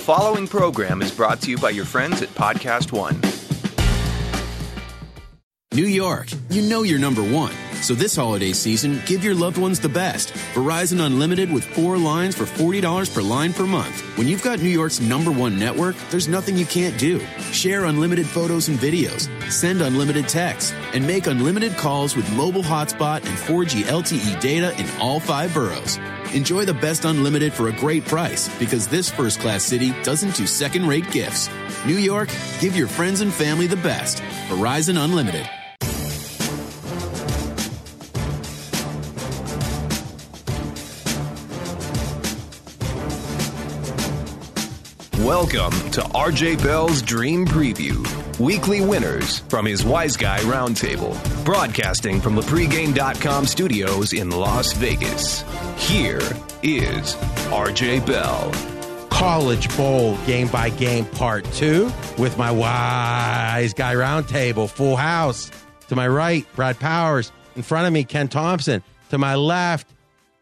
following program is brought to you by your friends at Podcast One. New York, you know you're number one. So this holiday season, give your loved ones the best. Verizon Unlimited with 4 lines for $40 per line per month. When you've got New York's number one network, there's nothing you can't do. Share unlimited photos and videos, send unlimited texts, and make unlimited calls with mobile hotspot and 4G LTE data in all 5 boroughs. Enjoy the best unlimited for a great price, because this first-class city doesn't do second-rate gifts. New York, give your friends and family the best. Verizon Unlimited. Welcome to RJ Bell's Dream Preview. Weekly winners from his Wise Guy Roundtable. Broadcasting from the pregame.com studios in Las Vegas. Here is RJ Bell. College Bowl game by game part 2 with my Wise Guy Roundtable. Full house. To my right, Brad Powers. In front of me, Ken Thomson. To my left,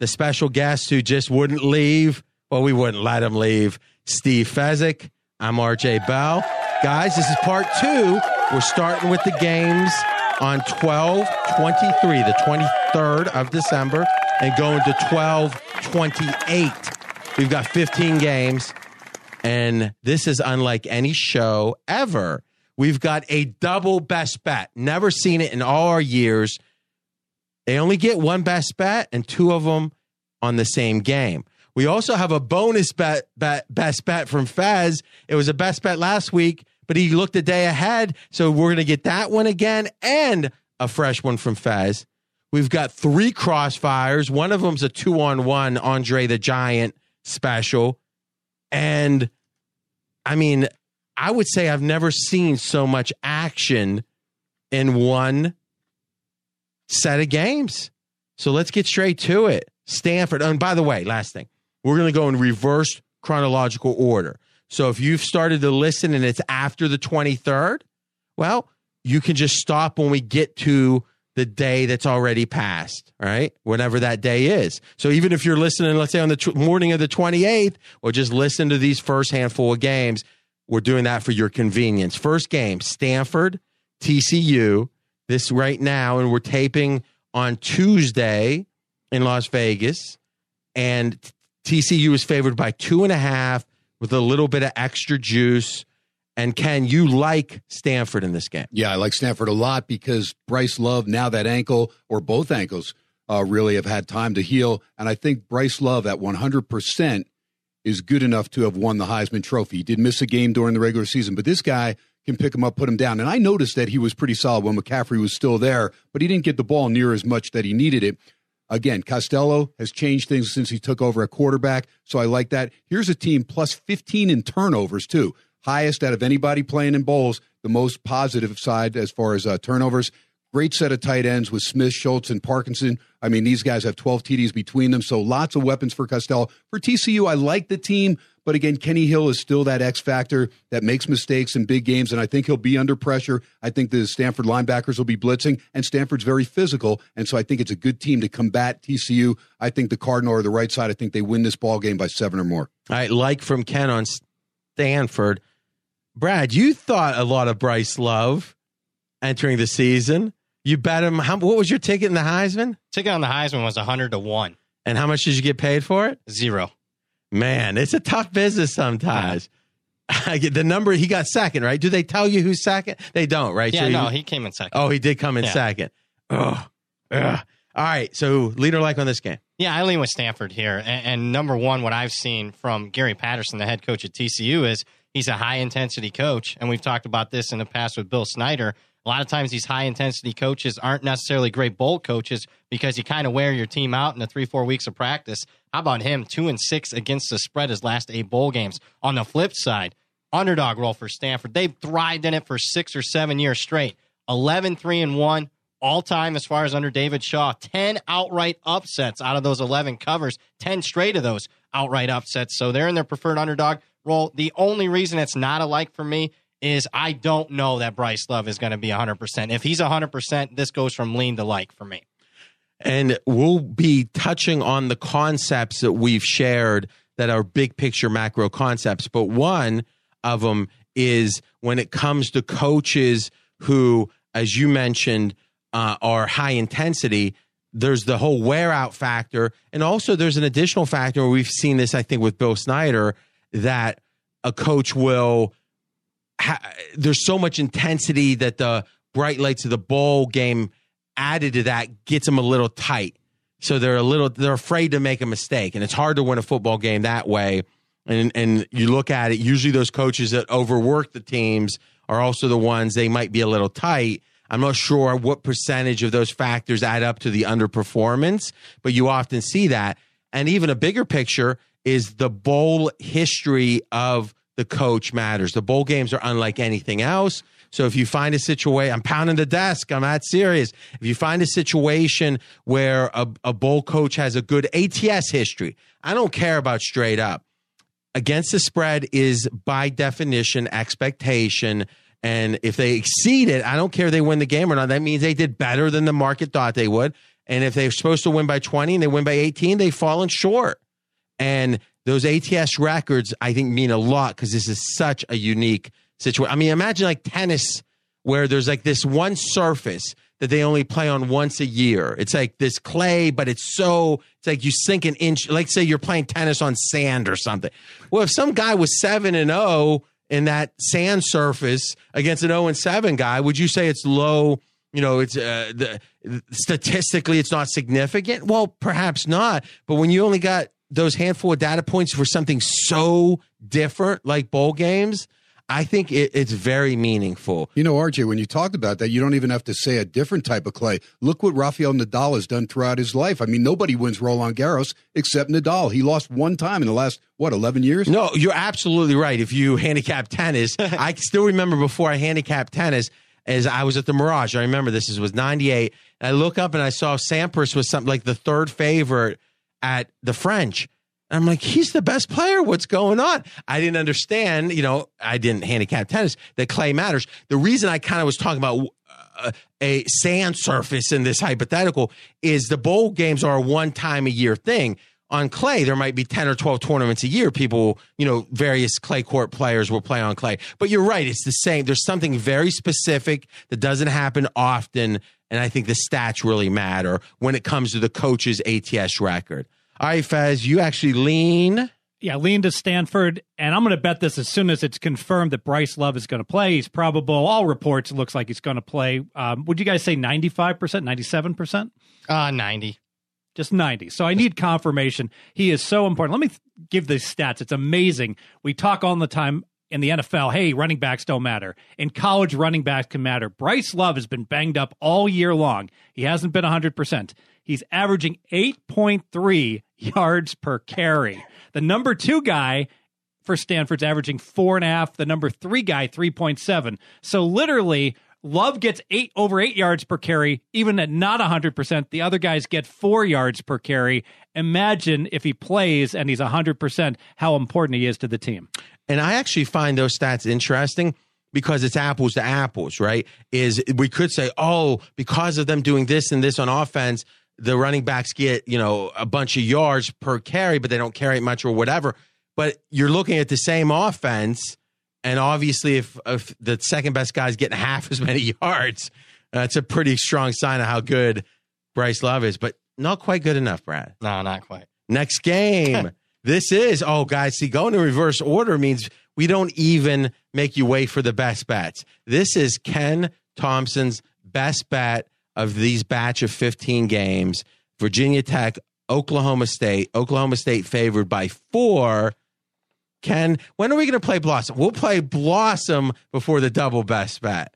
the special guest who just wouldn't leave. Well, we wouldn't let him leave. Steve Fezzik. I'm RJ Bell. Guys, this is part 2. We're starting with the games on 12/23, the 23rd of December, and going to 12/28. We've got 15 games, and this is unlike any show ever. We've got a double best bet. Never seen it in all our years. They only get one best bet, and 2 of them on the same game. We also have a bonus best bet from Fez. It was a best bet last week, but he looked a day ahead, so we're going to get that one again and a fresh one from Fez. We've got 3 crossfires. One of them's a 2-on-1 Andre the Giant special. And, I mean, I would say I've never seen so much action in one set of games. So let's get straight to it. Stanford. And by the way, last thing. We're going to go in reverse chronological order. So if you've started to listen and it's after the 23rd, well, you can just stop when we get to the day that's already passed, all right? Whatever that day is. So even if you're listening, let's say on the morning of the 28th, or just listen to these first handful of games, we're doing that for your convenience. First game, Stanford, TCU, this right now, and we're taping on Tuesday in Las Vegas, and TCU is favored by 2.5 with a little bit of extra juice. And Ken, you like Stanford in this game? Yeah, I like Stanford a lot because Bryce Love, now that ankle or both ankles really have had time to heal. And I think Bryce Love at 100% is good enough to have won the Heisman Trophy. He did miss a game during the regular season, but this guy can pick him up, put him down. And I noticed that he was pretty solid when McCaffrey was still there, but he didn't get the ball near as much that he needed it. Again, Costello has changed things since he took over at quarterback, so I like that. Here's a team plus 15 in turnovers, too. Highest out of anybody playing in bowls, the most positive side as far as turnovers. Great set of tight ends with Smith, Schultz, and Parkinson. I mean, these guys have 12 TDs between them, so lots of weapons for Costello. For TCU, I like the team, but again, Kenny Hill is still that X factor that makes mistakes in big games, and I think he'll be under pressure. I think the Stanford linebackers will be blitzing, and Stanford's very physical, and so I think it's a good team to combat TCU. I think the Cardinal are the right side. I think they win this ball game by 7 or more. All right, like from Ken on Stanford. Brad, you thought a lot of Bryce Love entering the season. You bet him. What was your ticket in the Heisman? Ticket on the Heisman was 100-1. And how much did you get paid for it? 0. Man, it's a tough business sometimes. I get the number. He got second, right? Do they tell you who's second? They don't, right? Yeah, no, he came in second. Oh, he did come in second. Oh, all right. So leader like on this game. Yeah, I lean with Stanford here. And number one, what I've seen from Gary Patterson, the head coach at TCU, is he's a high-intensity coach. And we've talked about this in the past with Bill Snyder. A lot of times these high-intensity coaches aren't necessarily great bowl coaches because you kind of wear your team out in the 3-4 weeks of practice. How about him? 2-6 against the spread his last 8 bowl games. On the flip side, underdog role for Stanford. They've thrived in it for 6 or 7 years straight. 11-3-1 all-time as far as under David Shaw. 10 outright upsets out of those 11 covers. 10 straight of those outright upsets. So they're in their preferred underdog role. The only reason it's not a like for me is I don't know that Bryce Love is going to be 100%. If he's 100%, this goes from lean to like for me. And we'll be touching on the concepts that we've shared that are big picture macro concepts. But one of them is when it comes to coaches who, as you mentioned, are high intensity, there's the whole wear out factor. And also there's an additional factor where we've seen this, I think, with Bill Snyder, that a coach will there's so much intensity that the bright lights of the bowl game added to that gets them a little tight. So they're afraid to make a mistake. And it's hard to win a football game that way. And you look at it, usually those coaches that overwork the teams are also the ones they might be a little tight. I'm not sure what percentage of those factors add up to the underperformance, but you often see that. And even a bigger picture is the bowl history of the coach matters. The bowl games are unlike anything else. So if you find a situation, I'm pounding the desk, I'm that serious. If you find a situation where a bowl coach has a good ATS history, I don't care about straight up. Against the spread is by definition expectation. And if they exceed it, I don't care if they win the game or not. That means they did better than the market thought they would. And if they're supposed to win by 20 and they win by 18, they've fallen short. And those ATS records, I think, mean a lot because this is such a unique situation. I mean, imagine like tennis where there's like this one surface that they only play on once a year. It's like this clay, but it's like you sink an inch. Like say you're playing tennis on sand or something. Well, if some guy was 7-0 in that sand surface against an 0-7 guy, would you say it's low? You know, it's statistically it's not significant. Well, perhaps not. But when you only got those handful of data points for something so different like bowl games, I think it's very meaningful. You know, RJ, when you talked about that, you don't even have to say a different type of clay. Look what Rafael Nadal has done throughout his life. I mean, nobody wins Roland Garros except Nadal. He lost one time in the last, 11 years? No, you're absolutely right. If you handicap tennis, I still remember before I handicapped tennis, as I was at the Mirage. I remember this was 98. And I look up and I saw Sampras was something like the third favorite at the French. I'm like, he's the best player. What's going on? I didn't understand, I didn't handicap tennis, that clay matters. The reason I kind of was talking about a sand surface in this hypothetical is the bowl games are a one-time-a-year thing. On clay, there might be 10 or 12 tournaments a year. People, various clay court players will play on clay. But you're right. It's the same. There's something very specific that doesn't happen often, and I think the stats really matter when it comes to the coach's ATS record. All right, Fez, you actually lean. Yeah, lean to Stanford, and I'm going to bet this as soon as it's confirmed that Bryce Love is going to play. He's probable. All reports, it looks like he's going to play. Would you guys say 95%, 97%? 90. Just 90. So I need confirmation. He is so important. Let me give these stats. It's amazing. We talk all the time in the NFL, hey, running backs don't matter. In college, running backs can matter. Bryce Love has been banged up all year long. He hasn't been 100%. He's averaging 8.3 yards per carry. The number 2 guy for Stanford's averaging 4.5. The number 3 guy, 3.7. So literally, Love gets over 8 yards per carry, even at not 100%. The other guys get 4 yards per carry. Imagine if he plays and he's 100%, how important he is to the team. And I actually find those stats interesting because it's apples to apples, right? We could say, because of them doing this and this on offense, the running backs get, a bunch of yards per carry, but they don't carry it much or whatever. But you're looking at the same offense, and obviously if the second best guy's getting half as many yards, that's a pretty strong sign of how good Bryce Love is, but not quite good enough, Brad. No, not quite. Next game. This is, guys, see, going in reverse order means we don't even make you wait for the best bets. This is Ken Thompson's best bet of these batch of 15 games. Virginia Tech, Oklahoma State. Oklahoma State favored by 4. Ken, when are we going to play Blossom? We'll play Blossom before the double best bet.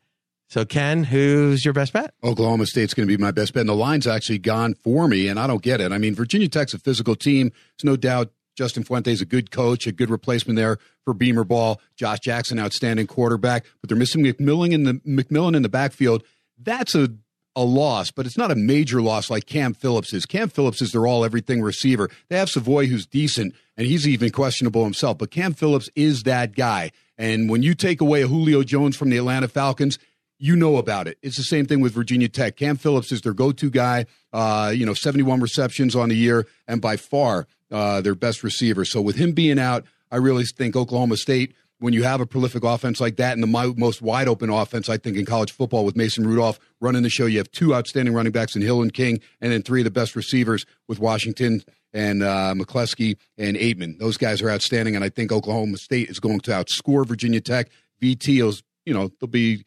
So, Ken, who's your best bet? Oklahoma State's going to be my best bet, and the line's actually gone for me, and I don't get it. I mean, Virginia Tech's a physical team. There's no doubt Justin Fuente's a good coach, a good replacement there for Beamer Ball. Josh Jackson, outstanding quarterback, but they're missing McMillan in the backfield. That's a loss, but it's not a major loss like Cam Phillips is. Cam Phillips is their all-everything receiver. They have Savoy, who's decent, and he's even questionable himself, but Cam Phillips is that guy. And when you take away a Julio Jones from the Atlanta Falcons, you know about it. It's the same thing with Virginia Tech. Cam Phillips is their go-to guy, 71 receptions on the year, and by far their best receiver. So with him being out, I really think Oklahoma State, when you have a prolific offense like that and the most wide open offense, I think, in college football with Mason Rudolph running the show, you have 2 outstanding running backs in Hill and King, and then 3 of the best receivers with Washington and McCleskey and Aitman. Those guys are outstanding, and I think Oklahoma State is going to outscore Virginia Tech. VT, there'll be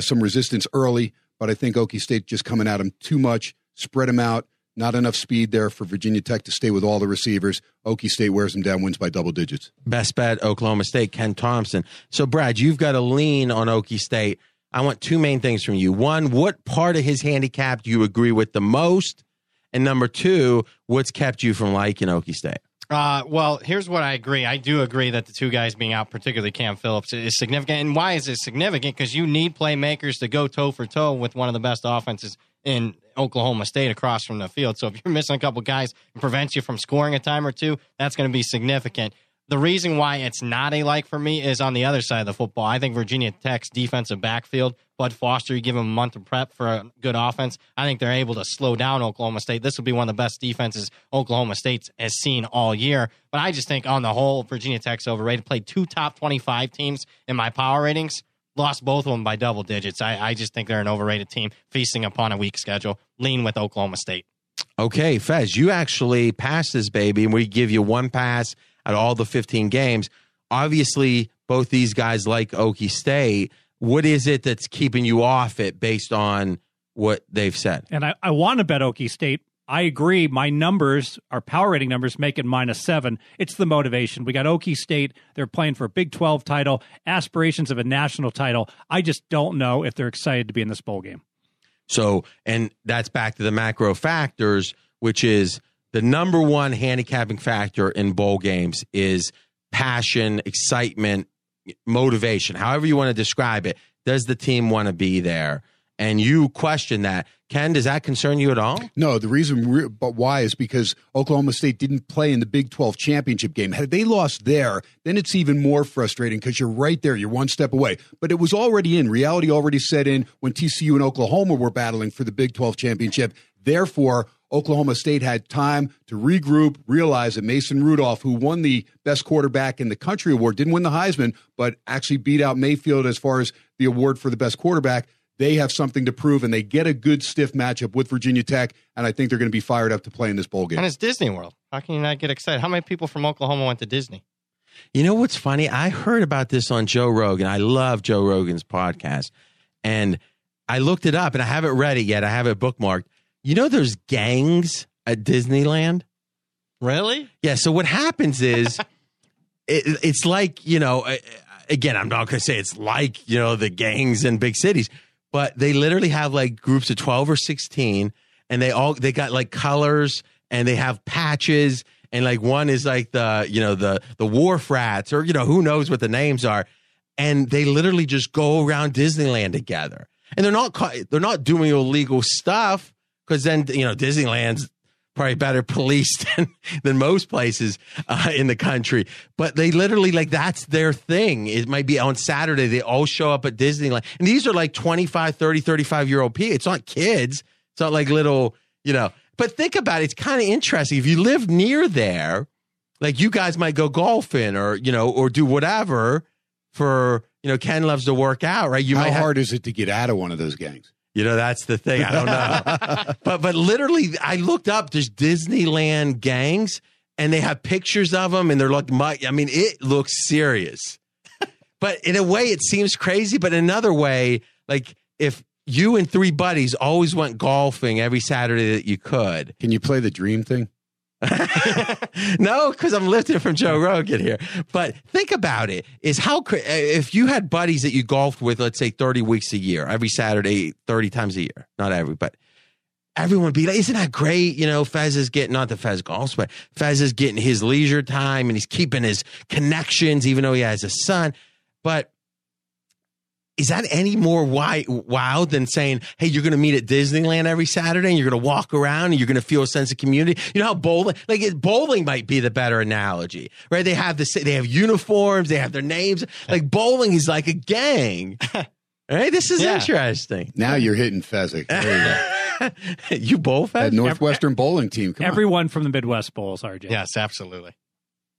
some resistance early, but I think Okie State just coming at them too much, spread them out. Not enough speed there for Virginia Tech to stay with all the receivers. Okie State wears them down, wins by double digits. Best bet, Oklahoma State, Ken Thomson. So, Brad, you've got a lean on Okie State. I want 2 main things from you. 1, what part of his handicap do you agree with the most? And number 2, what's kept you from liking Okie State? Well, here's what I agree. I do agree that the 2 guys being out, particularly Cam Phillips, is significant. And why is it significant? Because you need playmakers to go toe-for-toe with one of the best offenses in Oklahoma State across from the field. So if you're missing a couple guys and prevents you from scoring a time or 2, that's going to be significant. The reason why it's not a like for me is on the other side of the football. I think Virginia Tech's defensive backfield, Bud Foster, you give him a month of prep for a good offense, I think they're able to slow down Oklahoma State. This will be one of the best defenses Oklahoma State has seen all year. But I just think on the whole, Virginia Tech's overrated. Played 2 top 25 teams in my power ratings. Lost both of them by double digits. I just think they're an overrated team feasting upon a weak schedule. Lean with Oklahoma State. Okay, Fez, you actually passed this baby, and we give you 1 pass out of all the 15 games. Obviously, both these guys like Okie State. What is it that's keeping you off it based on what they've said? And I want to bet Okie State. I agree. My numbers, our power rating numbers, make it -7. It's the motivation. We got Okie State. They're playing for a Big 12 title, aspirations of a national title. I just don't know if they're excited to be in this bowl game. So, and that's back to the macro factors, which is the number 1 handicapping factor in bowl games is passion, excitement, motivation, however you want to describe it. Does the team want to be there? And you question that. Ken, does that concern you at all? No, the reason but why is because Oklahoma State didn't play in the Big 12 championship game. Had they lost there, then it's even more frustrating because you're right there. You're 1 step away. But it was already in. Reality already set in when TCU and Oklahoma were battling for the Big 12 championship. Therefore, Oklahoma State had time to regroup, realize that Mason Rudolph, who won the best quarterback in the country award, didn't win the Heisman, but actually beat out Mayfield as far as the award for the best quarterback. They have something to prove, and they get a good stiff matchup with Virginia Tech, and I think they're going to be fired up to play in this bowl game. And it's Disney World. How can you not get excited? How many people from Oklahoma went to Disney? You know what's funny? I heard about this on Joe Rogan. I love Joe Rogan's podcast, and I looked it up, and I haven't read it yet. I have it bookmarked. You know there's gangs at Disneyland? Really? Yeah, so what happens is it's like, again, I'm not going to say it's like, the gangs in big cities, but they literally have like groups of 12 or 16, and they got like colors, and they have patches, and like one is like the wharf rats, or who knows what the names are, and they literally just go around Disneyland together, and they're not doing illegal stuff, because then Disneyland's probably better policed than most places in the country. But they literally, that's their thing. It might be on Saturday. They all show up at Disneyland. And these are like 25, 30, 35-year-old people. It's not kids. It's not like little, But think about it. It's kind of interesting. If you live near there, like you guys might go golfing or do whatever for, Ken loves to work out, right? How hard is it to get out of one of those gangs? That's the thing. I don't know. but literally, I looked up there's Disneyland gangs, and they have pictures of them, and they're like, it looks serious. But in a way, it seems crazy. But in another way, like if you and 3 buddies always went golfing every Saturday that you could. Can you play the dream thing? No, because I'm lifting from Joe Rogan here. But think about it: if you had buddies that you golfed with, let's say 30 weeks a year, every Saturday, 30 times a year. Not every, but everyone would be like, "Isn't that great?" Fez is getting, not that Fez golfs, but Fez is getting his leisure time, and he's keeping his connections, even though he has a son. But is that any more wild than saying, hey, you're going to meet at Disneyland every Saturday, and you're going to walk around, and you're going to feel a sense of community? You know how bowling might be the better analogy, right? They have uniforms, they have their names. Like bowling is like a gang, right? This is interesting. Now you're hitting Fezzik. There you go. You bowl, Fez? That Northwestern bowling team. Come Everyone from the Midwest bowls, RJ. Yes, absolutely.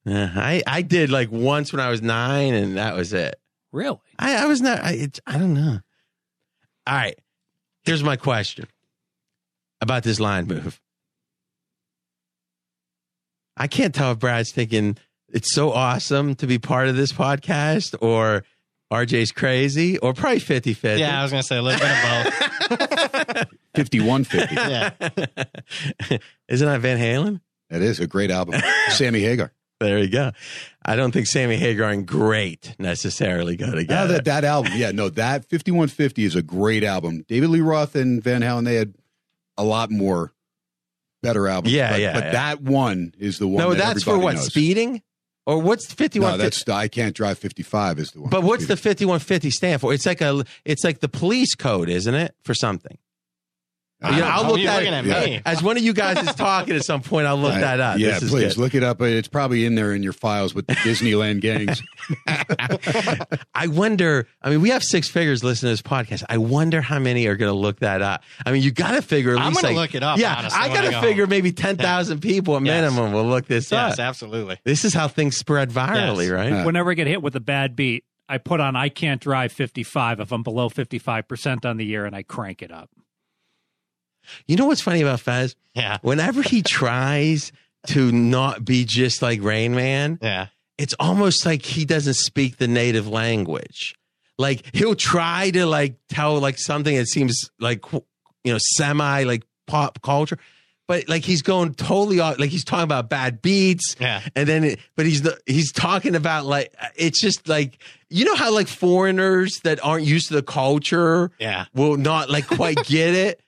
I did like once when I was 9, and that was it. Really? I was not. I don't know. All right. Here's my question about this line move. I can't tell if Brad's thinking it's so awesome to be part of this podcast, or RJ's crazy, or probably 50-50. Yeah, I was going to say a little bit of both. 51-50. Yeah. Isn't that Van Halen? That is a great album. Sammy Hagar. There you go. I don't think Sammy Hagar and great necessarily go together. That album. Yeah, no, that 5150 is a great album. David Lee Roth and Van Halen, they had a lot more better albums. But that one is the one. No, that's for what? Knows. Speeding? Or what's 5150? No, that's I Can't Drive 55 is the one. But what's the 5150 stand for? It's like the police code, isn't it? For something. I'll look that looking at me. As one of you guys is talking at some point, I'll look that up. Yeah, please look it up. It's probably in there in your files with the Disneyland gangs. I wonder. I mean, we have 6 figures listening to this podcast. I wonder how many are going to look that up. I mean, you got to figure. At least I'm going to look it up. Yeah, honestly, I got to figure maybe 10,000 people at minimum will look this up. Yes, absolutely. This is how things spread virally, right? Whenever I get hit with a bad beat, I put on I Can't Drive 55 if I'm below 55% on the year, and I crank it up. You know what's funny about Fez? Yeah. Whenever he tries to not be just like Rain Man, it's almost like he doesn't speak the native language. Like he'll try to like tell like something that seems like, semi like pop culture, but like he's going totally off. Like he's talking about bad beats, and then but he's talking about like it's just like how like foreigners that aren't used to the culture, will not like quite get it.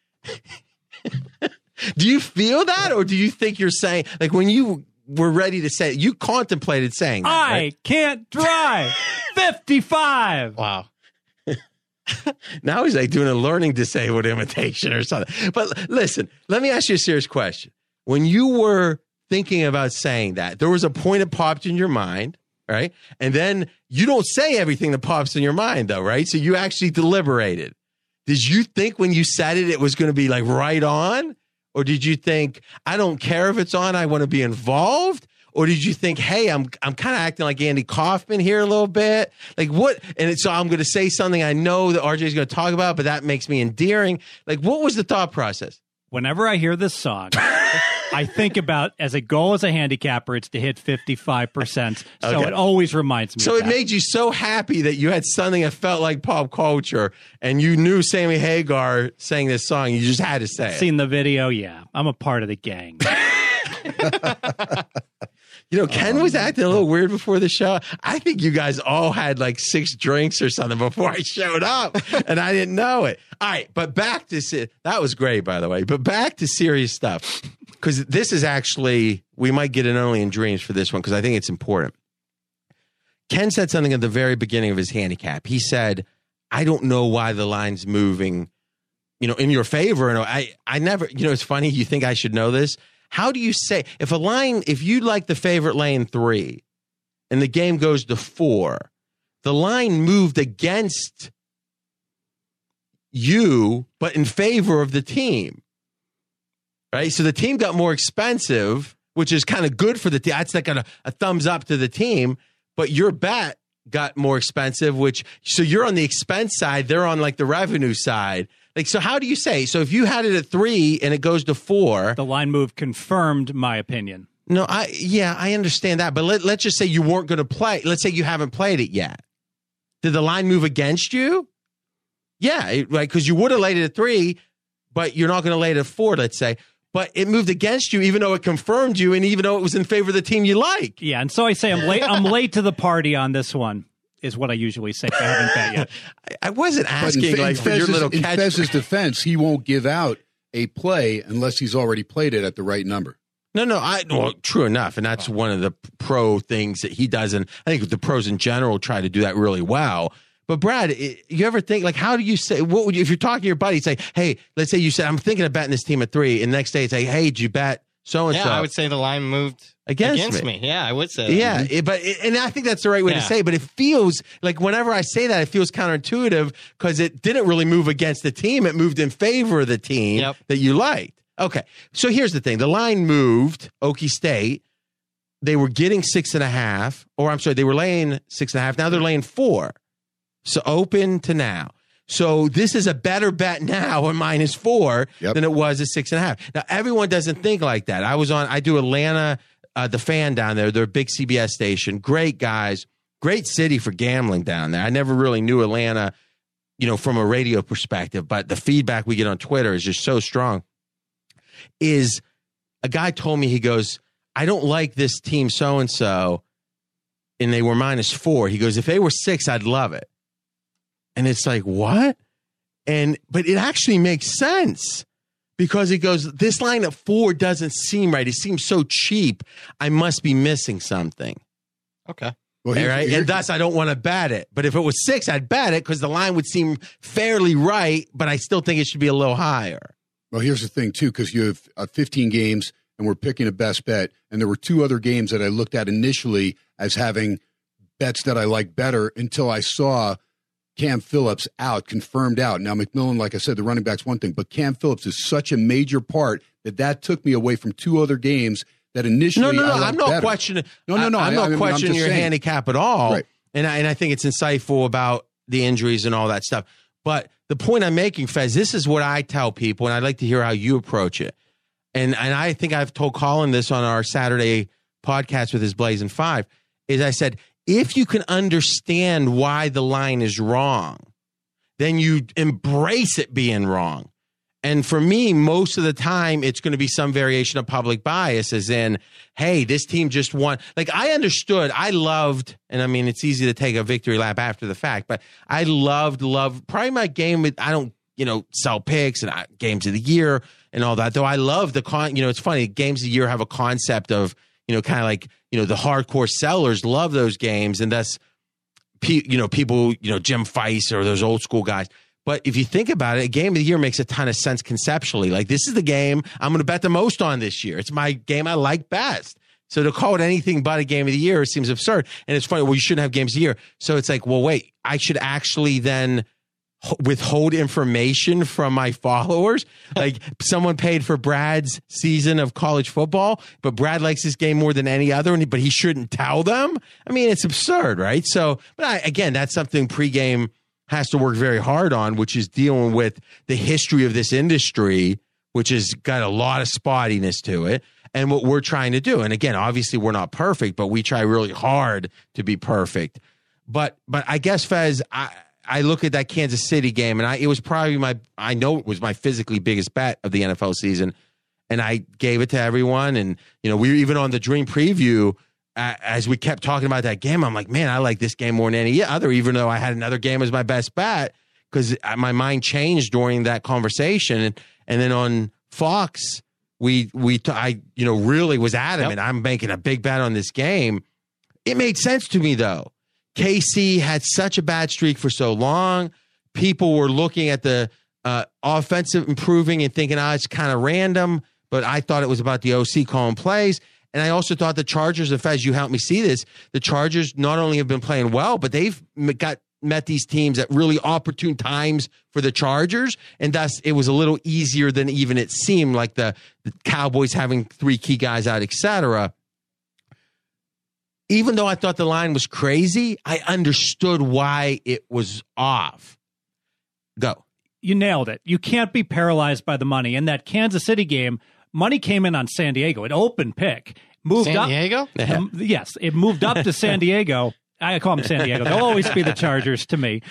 Do you feel that, or do you think you're saying like when you were ready to say it, you contemplated saying that, I can't drive 55? Wow. Now he's like doing a learning disabled imitation or something. But listen, let me ask you a serious question. When you were thinking about saying that, there was a point that popped in your mind, right? And then you don't say everything that pops in your mind, though, right? So you actually deliberated. Did you think when you said it was going to be like right on? Or did you think, I don't care if it's on, I want to be involved? Or did you think, hey, I'm kind of acting like Andy Kaufman here a little bit? Like what? And so I'm going to say something I know that RJ is going to talk about, but that makes me endearing. Like what was the thought process? Whenever I hear this song, I think about as a goal as a handicapper, it's to hit 55%. So it always reminds me. So of it made you so happy that you had something that felt like pop culture, and you knew Sammy Hagar sang this song. You just had to say it. Seen the video? Yeah, I'm a part of the gang. Ken was acting a little weird before the show. I think you guys all had like 6 drinks or something before I showed up, and I didn't know it. All right, but back to that was great, by the way. But back to serious stuff, because this is actually we might get it only in dreams for this one because I think it's important. Ken said something at the very beginning of his handicap. He said, "I don't know why the line's moving, in your favor." And I never, it's funny. You think I should know this? How do you say if you like the favorite lane 3 and the game goes to 4, the line moved against you, but in favor of the team, right? So the team got more expensive, which is kind of good for the team. That's like a thumbs up to the team, but your bet got more expensive, so you're on the expense side. They're on like the revenue side. Like, so how do you say? So if you had it at 3 and it goes to 4. The line move confirmed my opinion. No, I understand that. But let's just say you weren't going to play. Let's say you haven't played it yet. Did the line move against you? Yeah, right. Because you would have laid it at 3, but you're not going to lay it at 4, let's say. But it moved against you, even though it confirmed you, and even though it was in favor of the team you like. Yeah, and so I say I'm late. I'm late to the party on this one. Is what I usually say. I haven't bet yet. I wasn't asking for your little catch. In Fez's defense, he won't give out a play unless he's already played it at the right number. No, true enough. And that's one of the pro things that he does. And I think the pros in general try to do that really well. But Brad, you ever think, like, how do you say, if you're talking to your buddy, say, hey, let's say you said, I'm thinking of betting this team at 3. And the next day it's like, hey, did you bet so-and-so. Yeah, I would say the line moved against me. Yeah, I would say that. Yeah, and I think that's the right way to say it, but it feels like whenever I say that, it feels counterintuitive because it didn't really move against the team. It moved in favor of the team that you liked. Okay, so here's the thing. The line moved, Okie State. They were getting 6.5, or I'm sorry, they were laying 6.5. Now they're laying 4. So open to now. So this is a better bet now at -4 than it was at 6.5. Now, everyone doesn't think like that. I do Atlanta, the Fan down there. They're a big CBS station. Great guys. Great city for gambling down there. I never really knew Atlanta, from a radio perspective, but the feedback we get on Twitter is just so strong. Is a guy told me, he goes, I don't like this team so-and-so, and they were -4. He goes, if they were 6, I'd love it. And it's like, what? But it actually makes sense because he goes, this line at 4 doesn't seem right. It seems so cheap. I must be missing something. Okay. Well, and thus I don't want to bet it. But if it was 6, I'd bet it because the line would seem fairly right, but I still think it should be a little higher. Well, here's the thing, too, because you have 15 games and we're picking a best bet. And there were 2 other games that I looked at initially as having bets that I like better until I saw Cam Phillips confirmed out. Now, McMillan, like I said, the running back's one thing, but Cam Phillips is such a major part that took me away from 2 other games that initially No, I liked I'm not better. questioning. No, I'm not questioning your handicap at all. Right. And I think it's insightful about the injuries and all that stuff. But the point I'm making, Fez, this is what I tell people, and I'd like to hear how you approach it. And I think I've told Colin this on our Saturday podcast with his Blazing 5, is I said, if you can understand why the line is wrong, then you embrace it being wrong. And for me, most of the time, it's going to be some variation of public bias, as in, hey, this team just won. Like, I understood, I loved, and I mean, it's easy to take a victory lap after the fact, but I loved probably my game with, I don't, sell picks and games of the year and all that, though I love it's funny, games of the year have a concept of, kind of like, the hardcore sellers love those games, and thus, people, Jim Feist or those old school guys. But if you think about it, a game of the year makes a ton of sense conceptually. Like, this is the game I'm going to bet the most on this year. It's my game I like best. So to call it anything but a game of the year seems absurd. And it's funny, well, you shouldn't have games of the year. So it's like, well, wait, I should actually then withhold information from my followers. Like, someone paid for Brad's season of college football, but Brad likes this game more than any other, but he shouldn't tell them. I mean, it's absurd, right? So, but again, that's something pregame has to work very hard on, which is dealing with the history of this industry, which has got a lot of spottiness to it, and what we're trying to do. And again, obviously we're not perfect, but we try really hard to be perfect. But I guess, Fez, I look at that Kansas City game, and it was probably I know it was my physically biggest bet of the NFL season, and I gave it to everyone. And, we were even on the Dream Preview, as we kept talking about that game, I'm like, man, I like this game more than any other, even though I had another game as my best bet, because my mind changed during that conversation. And then on Fox, I really was adamant. I'm making a big bet on this game. It made sense to me, though. KC had such a bad streak for so long. People were looking at the offensive improving and thinking, it's kind of random. But I thought it was about the OC calling plays. And I also thought the Chargers, and Fez, you helped me see this, the Chargers not only have been playing well, but they've met these teams at really opportune times for the Chargers. And thus, it was a little easier than even it seemed, like the Cowboys having 3 key guys out, etc. Even though I thought the line was crazy, I understood why it was off. Go. You nailed it. You can't be paralyzed by the money. In that Kansas City game, money came in on San Diego. An open pick. Moved San up. Diego? Yes, it moved up to San Diego. I call them San Diego. They'll always be the Chargers to me.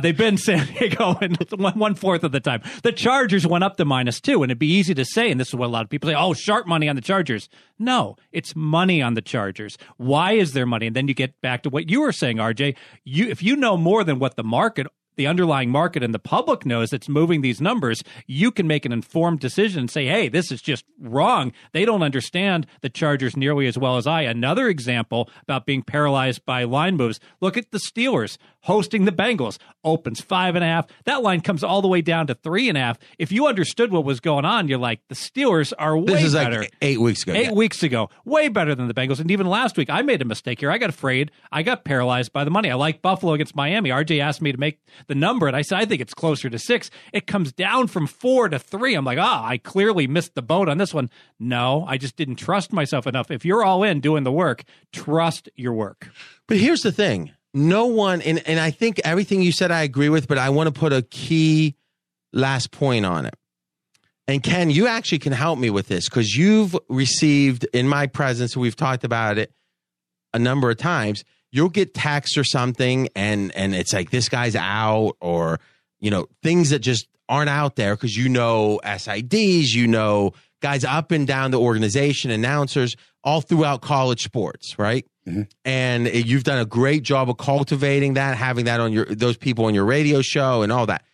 They've been San Diego in 1/4 of the time. The Chargers went up to -2, and it'd be easy to say, and this is what a lot of people say, oh, sharp money on the Chargers. No, it's money on the Chargers. Why is there money? And then you get back to what you were saying, RJ. If you know more than what the market the underlying market and the public knows that's moving these numbers, you can make an informed decision and say, hey, this is just wrong. They don't understand the Chargers nearly as well as I. Another example about being paralyzed by line moves. Look at the Steelers hosting the Bengals. Opens 5.5. That line comes all the way down to 3.5. If you understood what was going on, you're like, the Steelers are way better. This is like 8 weeks ago. 8 weeks ago. Way better than the Bengals. And even last week, I made a mistake here. I got afraid. I got paralyzed by the money. I like Buffalo against Miami. RJ asked me to make the number, and I said, I think it's closer to 6. It comes down from 4 to 3. I'm like, I clearly missed the boat on this one. No, I just didn't trust myself enough. If you're all in doing the work, trust your work. But here's the thing. No one, and I think everything you said I agree with, but I want to put a key last point on it. And Ken, you actually can help me with this because you've received in my presence, we've talked about it a number of times, you'll get text or something and it's like this guy's out or, things that just aren't out there because SIDs, guys up and down the organization, announcers all throughout college sports, right? Mm-hmm. And you've done a great job of cultivating that, having that on those people on your radio show and all that.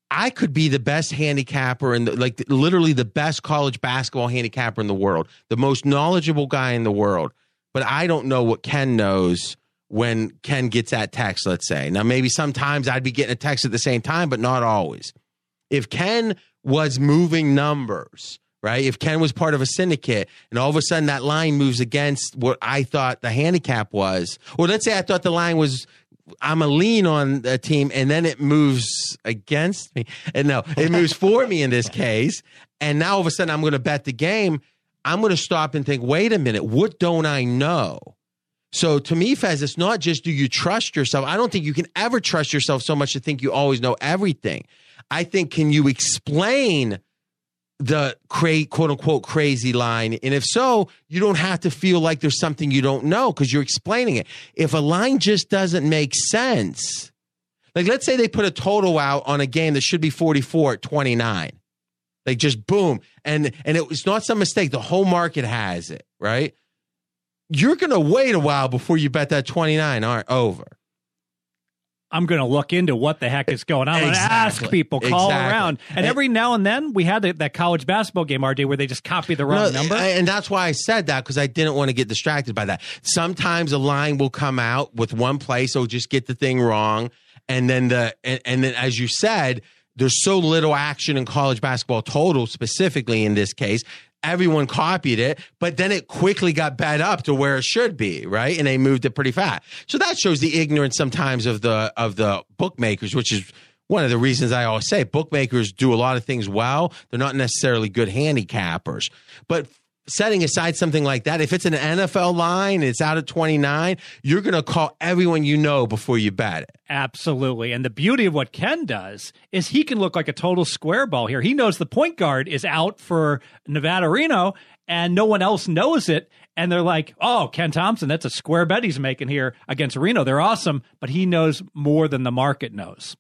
I could be the best handicapper and literally the best college basketball handicapper in the world, the most knowledgeable guy in the world. But I don't know what Ken knows when Ken gets that text, let's say. Now, maybe sometimes I'd be getting a text at the same time, but not always. If Ken was moving numbers, right? If Ken was part of a syndicate and all of a sudden that line moves against what I thought the handicap was, or let's say I thought the line was, I'm a lean on a team and then it moves against me. And no, it moves for me in this case. And now all of a sudden I'm going to bet the game. I'm going to stop and think, wait a minute, what don't I know? So to me, Fez, it's not just do you trust yourself. I don't think you can ever trust yourself so much to think you always know everything. I think, can you explain the quote unquote crazy line? And if so, you don't have to feel like there's something you don't know because you're explaining it. If a line just doesn't make sense, like let's say they put a total out on a game that should be 44 at 29. Like just boom. And it's not some mistake. The whole market has it, right? You're going to wait a while before you bet that 29 aren't over. I'm going to look into what the heck is going on. I'm going to ask people, call around. And every now and then we had that college basketball game, RJ, where they just copy the wrong number. And that's why I said that, because I didn't want to get distracted by that. Sometimes a line will come out with one play, so just get the thing wrong. And then and then, as you said, there's so little action in college basketball total, specifically in this case. Everyone copied it, but then it quickly got bet up to where it should be, right? And they moved it pretty fast. So that shows the ignorance sometimes of the bookmakers, which is one of the reasons I always say bookmakers do a lot of things well. They're not necessarily good handicappers. But setting aside something like that, if it's an NFL line and it's out at 29, you're going to call everyone you know before you bet it. Absolutely. And the beauty of what Ken does is he can look like a total square ball here. He knows the point guard is out for Nevada Reno and no one else knows it. And they're like, oh, Ken Thomson, that's a square bet he's making here against Reno. They're awesome, but he knows more than the market knows.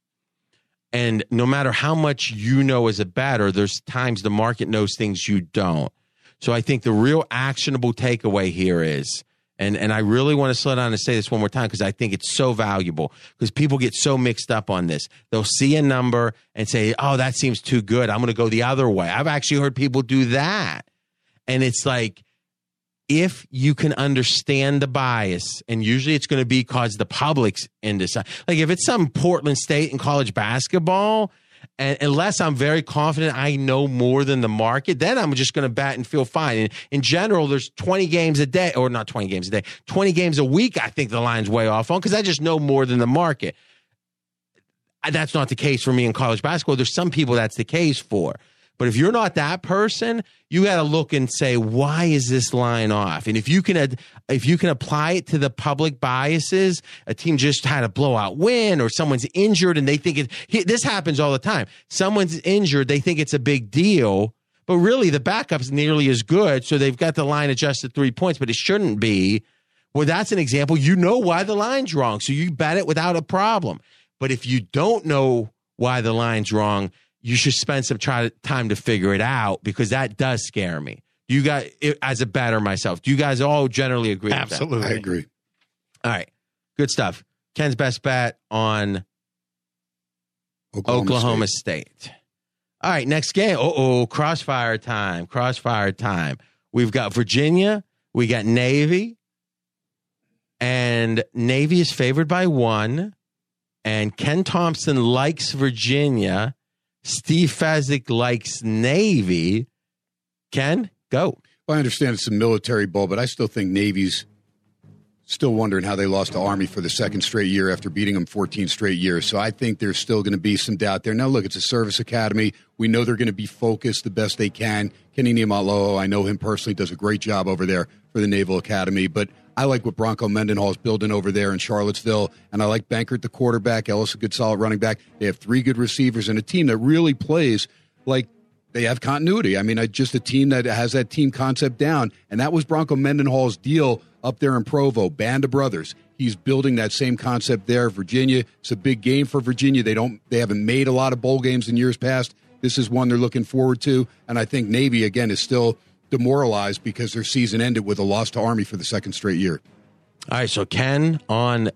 And no matter how much you know as a bettor, there's times the market knows things you don't. So I think the real actionable takeaway here is, and I really want to slow down and say this one more time because I think it's so valuable, because people get so mixed up on this. They'll see a number and say, oh, that seems too good, I'm going to go the other way. I've actually heard people do that. And it's like, if you can understand the bias, and usually it's going to be because the public's indecisive. Like if it's some Portland State in college basketball, and unless I'm very confident I know more than the market, then I'm just going to bet and feel fine. And in general, there's 20 games a day, or not 20 games a day, 20 games a week I think the line's way off on because I just know more than the market. That's not the case for me in college basketball. There's some people that's the case for. But if you're not that person, you got to look and say, why is this line off? And if you can apply it to the public biases, a team just had a blowout win or someone's injured and they think this happens all the time. Someone's injured, they think it's a big deal, but really the backup's nearly as good. So they've got the line adjusted 3 points, but it shouldn't be. Well, that's an example. You know why the line's wrong. So you bet it without a problem. But if you don't know why the line's wrong, you should spend some time to figure it out, because that does scare me. You guys, as a bettor myself, do you guys all generally agree with that? Absolutely. I agree. All right. Good stuff. Ken's best bet on Oklahoma State. All right, next game. Crossfire time. Crossfire time. We've got Virginia. We got Navy. And Navy is favored by 1. And Ken Thomson likes Virginia. Steve Fezzik likes Navy. Ken, go. Well, I understand it's a military bowl, but I still think Navy's still wondering how they lost to Army for the second straight year after beating them 14 straight years. So I think there's still going to be some doubt there. Now, look, it's a service academy. We know they're going to be focused the best they can. Kenny Niumatalolo, I know him personally, does a great job over there for the Naval Academy. But I like what Bronco Mendenhall is building over there in Charlottesville. And I like Bankert, the quarterback, Ellis, a good solid running back. They have 3 good receivers and a team that really plays like they have continuity. I mean, just a team that has that team concept down. And that was Bronco Mendenhall's deal up there in Provo, Band of Brothers. He's building that same concept there. Virginia, it's a big game for Virginia. They haven't made a lot of bowl games in years past. This is one they're looking forward to. And I think Navy, again, is still demoralized because their season ended with a loss to Army for the second straight year. All right, so Ken on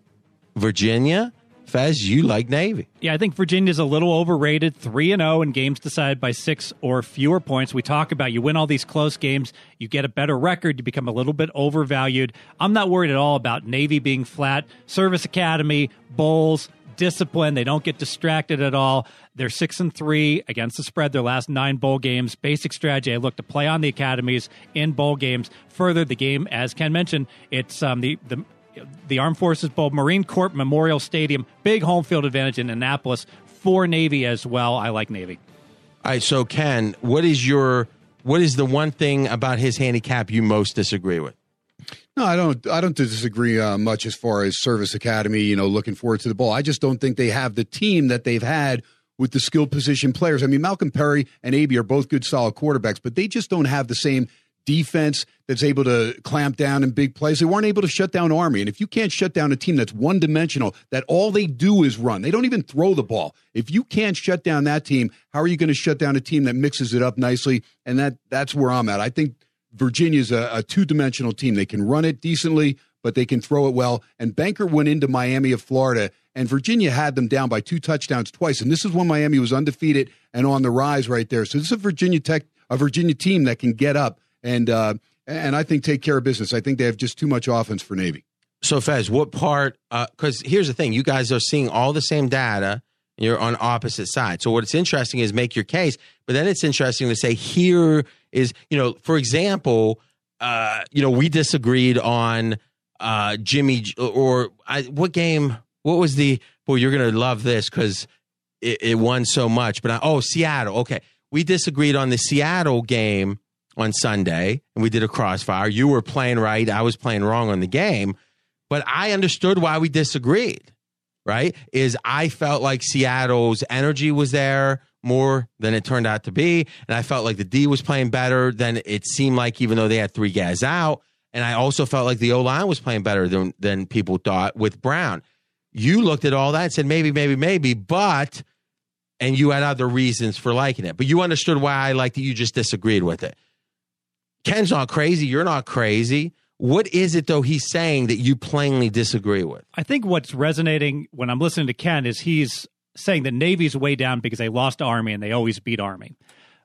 Virginia. Fez, you like Navy. Yeah, I think Virginia's a little overrated. 3-0 in games decided by 6 or fewer points. We talk about you win all these close games, you get a better record, you become a little bit overvalued. I'm not worried at all about Navy being flat. Service Academy, bowls, discipline. They don't get distracted at all. They're 6-3 against the spread their last 9 bowl games. Basic strategy, I look to play on the academies in bowl games. Further, the game, as Ken mentioned, it's the Armed Forces Bowl, Marine Corps Memorial Stadium, big home field advantage in Annapolis for Navy as well. I like Navy. All right, so Ken, what is the one thing about his handicap you most disagree with? No, I don't disagree much as far as Service Academy, looking forward to the bowl. I just don't think they have the team that they've had with the skill position players. I mean, Malcolm Perry and A.B. are both good, solid quarterbacks, but they just don't have the same defense that's able to clamp down in big plays. They weren't able to shut down Army. And if you can't shut down a team that's one-dimensional, that all they do is run, they don't even throw the ball. If you can't shut down that team, how are you going to shut down a team that mixes it up nicely? And that's where I'm at. I think Virginia's a two-dimensional team. They can run it decently, but they can throw it well. And Bankert went into Miami of Florida, and Virginia had them down by 2 touchdowns twice. And this is when Miami was undefeated and on the rise right there. So this is a Virginia team that can get up and I think take care of business. I think they have just too much offense for Navy. So Fez, what part? Because here's the thing: you guys are seeing all the same data. You're on opposite sides. So what's interesting is make your case, but then it's interesting to say here is, for example, we disagreed on Jimmy what game? What was the? Well, you're going to love this because it won so much. But Seattle. Okay, we disagreed on the Seattle game on Sunday, and we did a crossfire. You were playing right. I was playing wrong on the game. But I understood why we disagreed, right? Is I felt like Seattle's energy was there more than it turned out to be. And I felt like the D was playing better than it seemed like, even though they had 3 guys out. And I also felt like the O-line was playing better than people thought with Brown. You looked at all that and said, maybe, but, and you had other reasons for liking it. But you understood why I liked it. You just disagreed with it. Ken's not crazy. You're not crazy. What is it, though, he's saying that you plainly disagree with? I think what's resonating when I'm listening to Ken is he's saying that Navy's way down because they lost to Army and they always beat Army.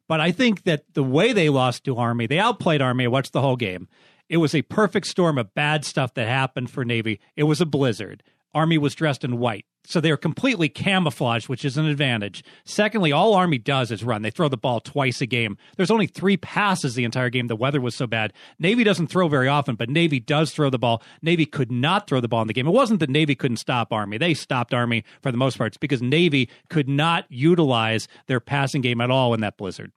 But I think that the way they lost to Army, they outplayed Army. I watched the whole game. It was a perfect storm of bad stuff that happened for Navy. It was a blizzard. Army was dressed in white. So they are completely camouflaged, which is an advantage. Secondly, all Army does is run. They throw the ball twice a game. There's only 3 passes the entire game. The weather was so bad. Navy doesn't throw very often, but Navy does throw the ball. Navy could not throw the ball in the game. It wasn't that Navy couldn't stop Army. They stopped Army for the most part. It's because Navy could not utilize their passing game at all in that blizzard.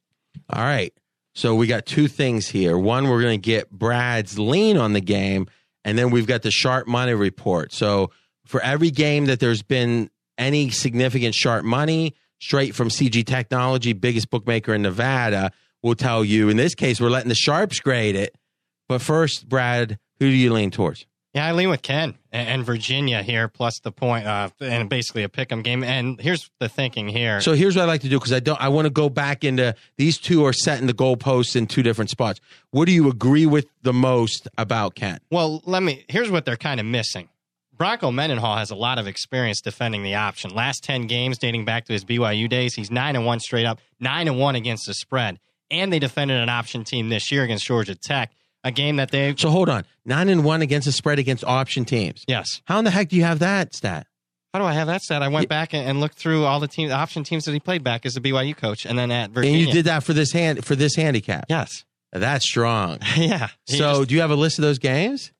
All right. So we got 2 things here. One, we're going to get Brad's lean on the game, and then we've got the sharp money report. So for every game that there's been any significant sharp money, straight from CG Technology, biggest bookmaker in Nevada, will tell you. In this case, we're letting the sharps grade it. But first, Brad, who do you lean towards? Yeah, I lean with Ken and Virginia here, plus the point, and basically a pick'em game. And here's the thinking here. So here's what I like to do, because I want to go back into these 2 are setting the goalposts in 2 different spots. What do you agree with the most about Ken? Well, here's what they're kind of missing. Bronco Mendenhall has a lot of experience defending the option. Last 10 games dating back to his BYU days, he's 9-1 straight up, 9-1 against the spread. And they defended an option team this year against Georgia Tech, a game that they... So hold on, 9-1 against the spread against option teams. Yes. How in the heck do you have that stat? How do I have that stat? I went back and looked through all the option teams that he played back as a BYU coach, and then at Virginia. And you did that for this handicap? Yes. That's strong. Yeah. So do you have a list of those games?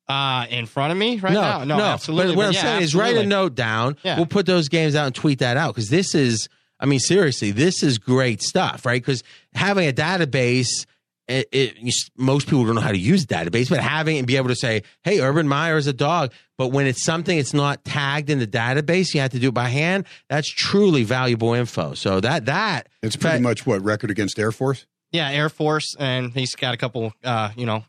In front of me right now? No, absolutely. But what I'm saying is write a note down. Yeah. We'll put those games out and tweet that out, because this is, I mean, seriously, this is great stuff, right? Because having a database, most people don't know how to use a database, but having it and be able to say, hey, Urban Meyer is a dog. But when it's something it's not tagged in the database, you have to do it by hand. That's truly valuable info. So that it's pretty much what, record against Air Force? Yeah, Air Force, and he's got a couple,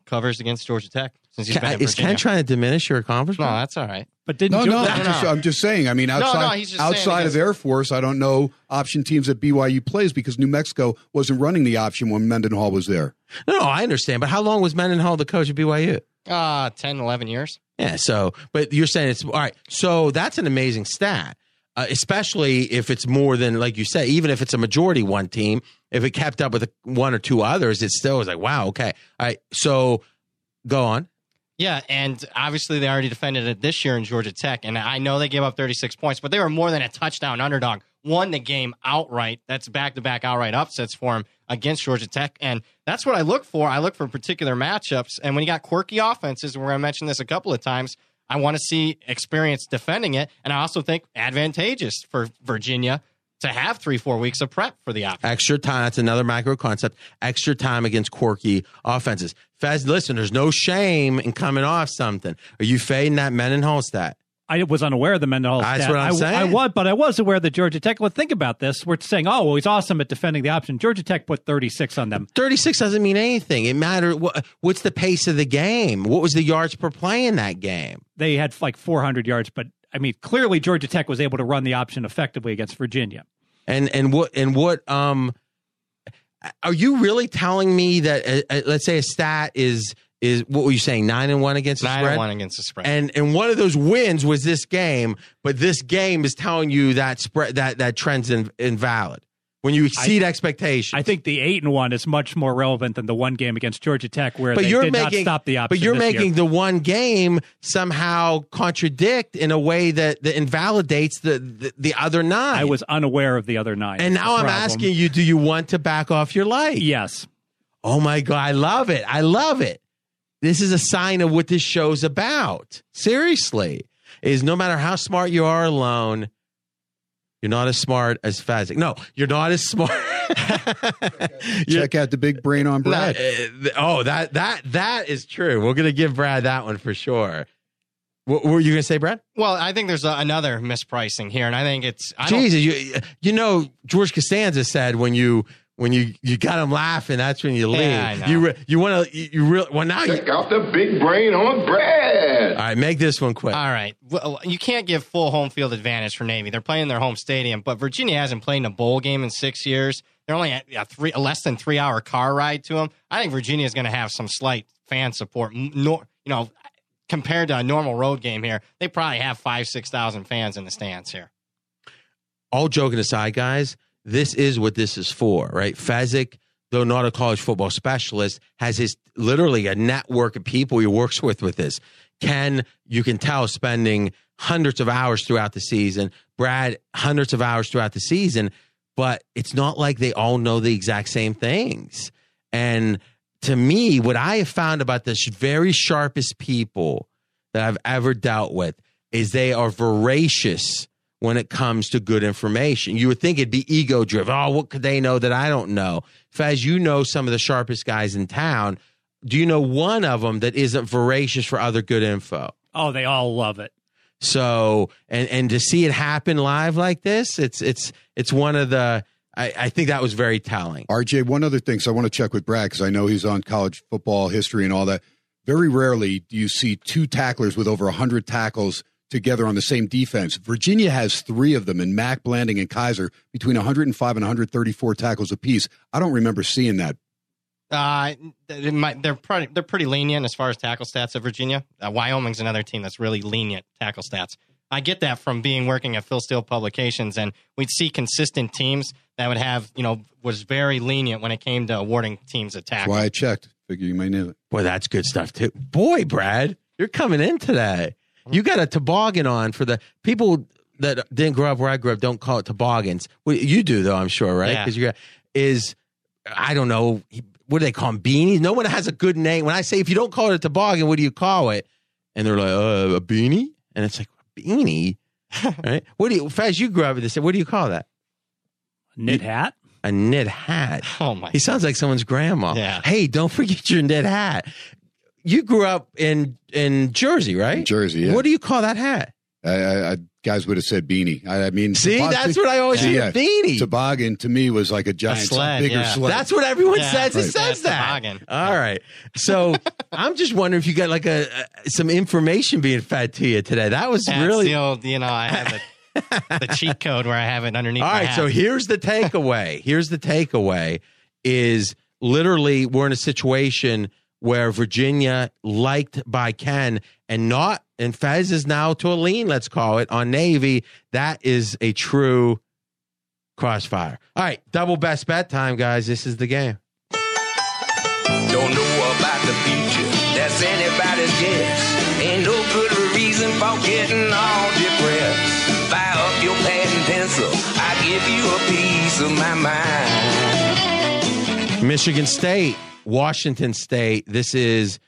covers against Georgia Tech. Since he's been at is Ken trying to diminish your accomplishment? No, that's all right. But didn't I'm just saying. I mean, outside of Air Force, I don't know option teams that BYU plays, because New Mexico wasn't running the option when Mendenhall was there. No, I understand. But how long was Mendenhall the coach at BYU? 10, 11 years. Yeah. So, but you're saying it's all right. So that's an amazing stat, especially if it's more than, like you say, even if it's a majority one team. If it kept up with one or two others, it still was like, wow, okay, all right. So go on. Yeah, and obviously they already defended it this year in Georgia Tech, and I know they gave up 36 points, but they were more than a touchdown underdog. Won the game outright. That's back-to-back outright upsets for them against Georgia Tech, and that's what I look for. I look for particular matchups, and when you got quirky offenses, and we're going to mention this a couple of times, I want to see experience defending it, and I also think advantageous for Virginia to have 3-4 weeks of prep for the option. Extra time. That's another macro concept. Extra time against quirky offenses. Fez, listen, there's no shame in coming off something. Are you fading that Mendenhall stat? I was unaware of the Mendenhall stat. That's what I'm saying. But I was aware that Georgia Tech, well, think about this. We're saying, oh, well, he's awesome at defending the option. Georgia Tech put 36 on them. 36 doesn't mean anything. It matters. What's the pace of the game? What was the yards per play in that game? They had like 400 yards, but I mean, clearly Georgia Tech was able to run the option effectively against Virginia. And what are you really telling me that let's say a stat is what were you saying, 9-1 against the spread? 9-1 against the spread. And one of those wins was this game, but this game is telling you that spread that trend's invalid. When you exceed expectations. I think the 8-1 is much more relevant than the one game against Georgia Tech where they did not stop the option. But you're making year. The one game somehow contradict in a way that invalidates the other 9. I was unaware of the other 9. And now I'm asking you, do you want to back off your life? Yes. Oh my God, I love it. I love it. This is a sign of what this show's about. Seriously. Is no matter how smart you are alone, you're not as smart as Fezzik. No, you're not as smart. Check out the big brain on Brad. That is true. We're going to give Brad that one for sure. What were you going to say, Brad? Well, I think there's another mispricing here, and I think it's... Jesus, George Costanza said when you got him laughing, that's when you leave. Yeah, I know. You want to well now check out the big brain on Brad. All right, make this one quick. All right, well, you can't give full home field advantage for Navy. They're playing their home stadium, but Virginia hasn't played in a bowl game in 6 years. They're only a less than 3 hour car ride to them. I think Virginia is going to have some slight fan support. Compared to a normal road game here, they probably have 5,000-6,000 fans in the stands here. All joking aside, guys. This is what this is for, right? Fezzik, though not a college football specialist, has literally a network of people he works with this. Ken, you can tell, spending hundreds of hours throughout the season. Brad, hundreds of hours throughout the season. But it's not like they all know the exact same things. And to me, what I have found about the very sharpest people that I've ever dealt with is they are voracious when it comes to good information. You would think it'd be ego-driven. Oh, what could they know that I don't know? Fez, you know some of the sharpest guys in town. Do you know one of them that isn't voracious for other good info? Oh, they all love it. So, and to see it happen live like this, it's one of the, I think that was very telling. RJ, one other thing, so I want to check with Brad, because I know he's on college football history and all that. Very rarely do you see two tacklers with over 100 tackles together on the same defense. Virginia has 3 of them in Mack, Blanding, and Kaiser between 105 and 134 tackles apiece. I don't remember seeing that. They're pretty lenient as far as tackle stats at Virginia. Wyoming's another team that's really lenient tackle stats. I get that from working at Phil Steele Publications, and we'd see consistent teams that would have, was very lenient when it came to awarding teams a tackle. That's why I checked. Figure you might know it. Boy, that's good stuff too. Boy, Brad, you're coming in today. You got a toboggan on for the people that didn't grow up where I grew up. Don't call it toboggans. Well, you do though, I'm sure, right? Because I don't know. What do they call them? Beanies? No one has a good name. When I say if you don't call it a toboggan, what do you call it? And they're like, a beanie? And it's like, beanie, right? What do you, Fez, you grew up with this. What do you call that? Knit hat? A knit hat. Oh my! He sounds like someone's grandma. Yeah. Hey, don't forget your knit hat. You grew up in Jersey, right? In Jersey, yeah. What do you call that hat? I guys would have said beanie. I mean, see, that's what I always say. Beanie. Toboggan to me was like a giant, bigger sled. That's what everyone says. It says that. Toboggan. All right. So I'm just wondering if you got like some information being fed to you today. That was really the old, I have the cheat code where I have it underneath. All my right. hat. So here's the takeaway. Is literally we're in a situation where Virginia, liked by Ken, and Fez is now to a lean, let's call it, on Navy. That is a true crossfire. All right, double best bet time, guys. This is the game. Don't know about the future, that's anybody's guess. Ain't no good reason for getting all depressed. Fire up your pad and pencil, I give you a piece of my mind. Michigan State, Washington State. This is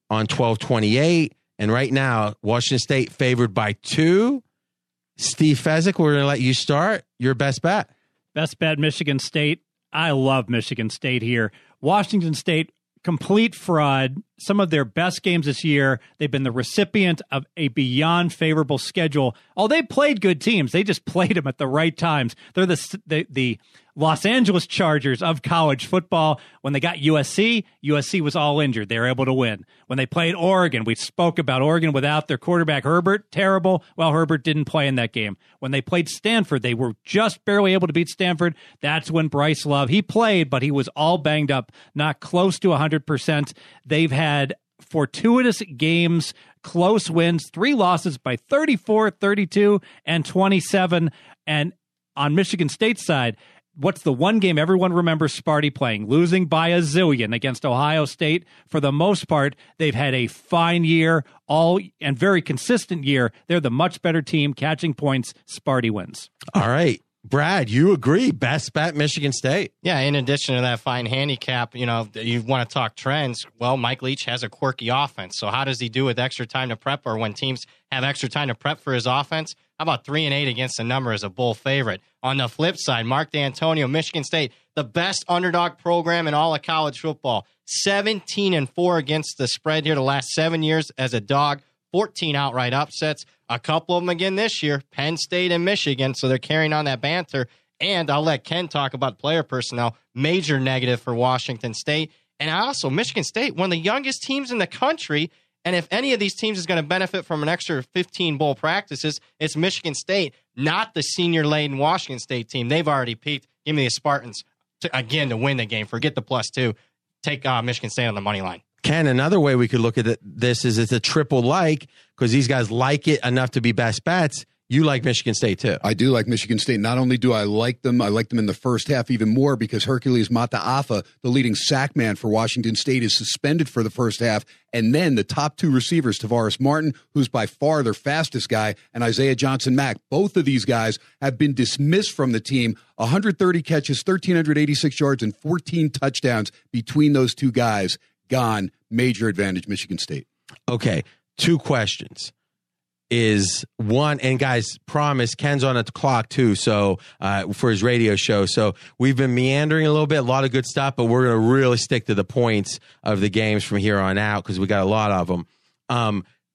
on 12/28. And right now, Washington State favored by 2. Steve Fezzik, we're going to let you start. Your best bet. Best bet, Michigan State. I love Michigan State here. Washington State, complete fraud. Some of their best games this year. They've been the recipient of a beyond favorable schedule. Oh, they played good teams. They just played them at the right times. They're the Los Angeles Chargers of college football. When they got USC was all injured. They were able to win. When they played Oregon, we spoke about Oregon without their quarterback Herbert. Terrible. Well, Herbert didn't play in that game. When they played Stanford, they were just barely able to beat Stanford. That's when Bryce Love, he played, but he was all banged up, not close to 100%. They've had fortuitous games, close wins, 3 losses by 34, 32, and 27. And on Michigan State's side, what's the one game everyone remembers Sparty playing? Losing by a zillion against Ohio State. For the most part, they've had a fine year, and very consistent year. They're the much better team, catching points. Sparty wins. All right. Brad, you agree. Best bet, Michigan State. Yeah, in addition to that fine handicap, you want to talk trends. Well, Mike Leach has a quirky offense. So how does he do with extra time to prep, or when teams have extra time to prep for his offense? How about 3-8 against the number as a bull favorite? On the flip side, Mark D'Antonio, Michigan State, the best underdog program in all of college football. 17-4 against the spread here the last 7 years as a dog. 14 outright upsets. A couple of them again this year, Penn State and Michigan, so they're carrying on that banter. And I'll let Ken talk about player personnel. Major negative for Washington State. And Michigan State, one of the youngest teams in the country. And if any of these teams is going to benefit from an extra 15 bowl practices, it's Michigan State, not the senior-laden Washington State team. They've already peaked. Give me the Spartans to win the game. Forget the +2. Take Michigan State on the money line. Ken, another way we could look at this is it's a triple because these guys like it enough to be best bets. You like Michigan State, too. I do like Michigan State. Not only do I like them in the first half even more because Hercules Mataafa, the leading sack man for Washington State, is suspended for the first half. And then the top 2 receivers, Tavares Martin, who's by far their fastest guy, and Isaiah Johnson-Mack. Both of these guys have been dismissed from the team. 130 catches, 1,386 yards, and 14 touchdowns between those 2 guys. Gone. Major advantage, Michigan State. Okay, 2 questions. Is one, and guys, promise Ken's on the clock too, so for his radio show. So we've been meandering a little bit, a lot of good stuff, but we're going to really stick to the points of the games from here on out because we got a lot of them.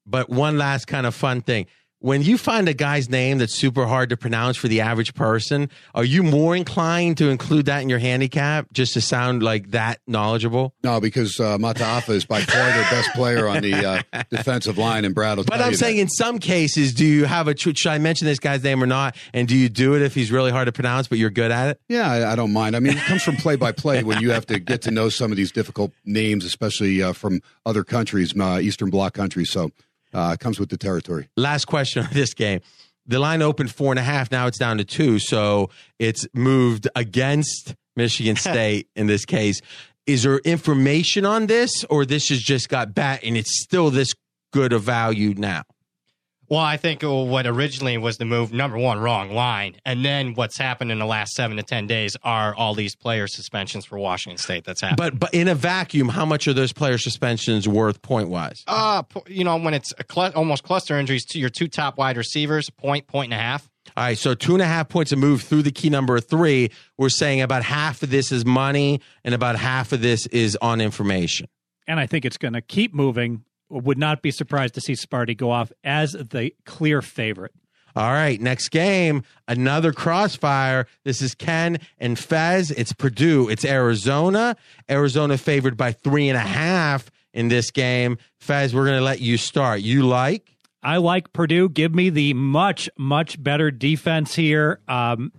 But one last kind of fun thing. when you find a guy's name that's super hard to pronounce for the average person, are you more inclined to include that in your handicap just to sound like that knowledgeable? No, because Mataafa is by far their best player on the defensive line, and Brad will tell But I'm you saying that. in some cases, do you have should I mention this guy's name or not? And do you do it if he's really hard to pronounce, but you're good at it? Yeah, I don't mind. I mean, it comes from play-by-play when you have to get to know some of these difficult names, especially from other countries, Eastern Bloc countries. So it comes with the territory. Last question on this game. The line opened 4.5. Now it's down to 2. So it's moved against Michigan State in this case. Is there information on this, or this has just got bet and it's still this good of value now? Well, I think what originally was the move, number one, wrong line. And then what's happened in the last 7 to 10 days are all these player suspensions for Washington State that's happened. But in a vacuum, how much are those player suspensions worth point-wise? When it's almost cluster injuries to your 2 top wide receivers, point and a half. All right, so 2.5 points a move through the key number of 3. We're saying about half of this is money and about half of this is on information. And I think it's going to keep moving. Would not be surprised to see Sparty go off as the clear favorite. All right, next game, another crossfire. This is Ken and Fez. It's Purdue. It's Arizona. Arizona favored by 3.5 in this game. Fez, we're going to let you start. You like? I like Purdue. Give me the much, much better defense here.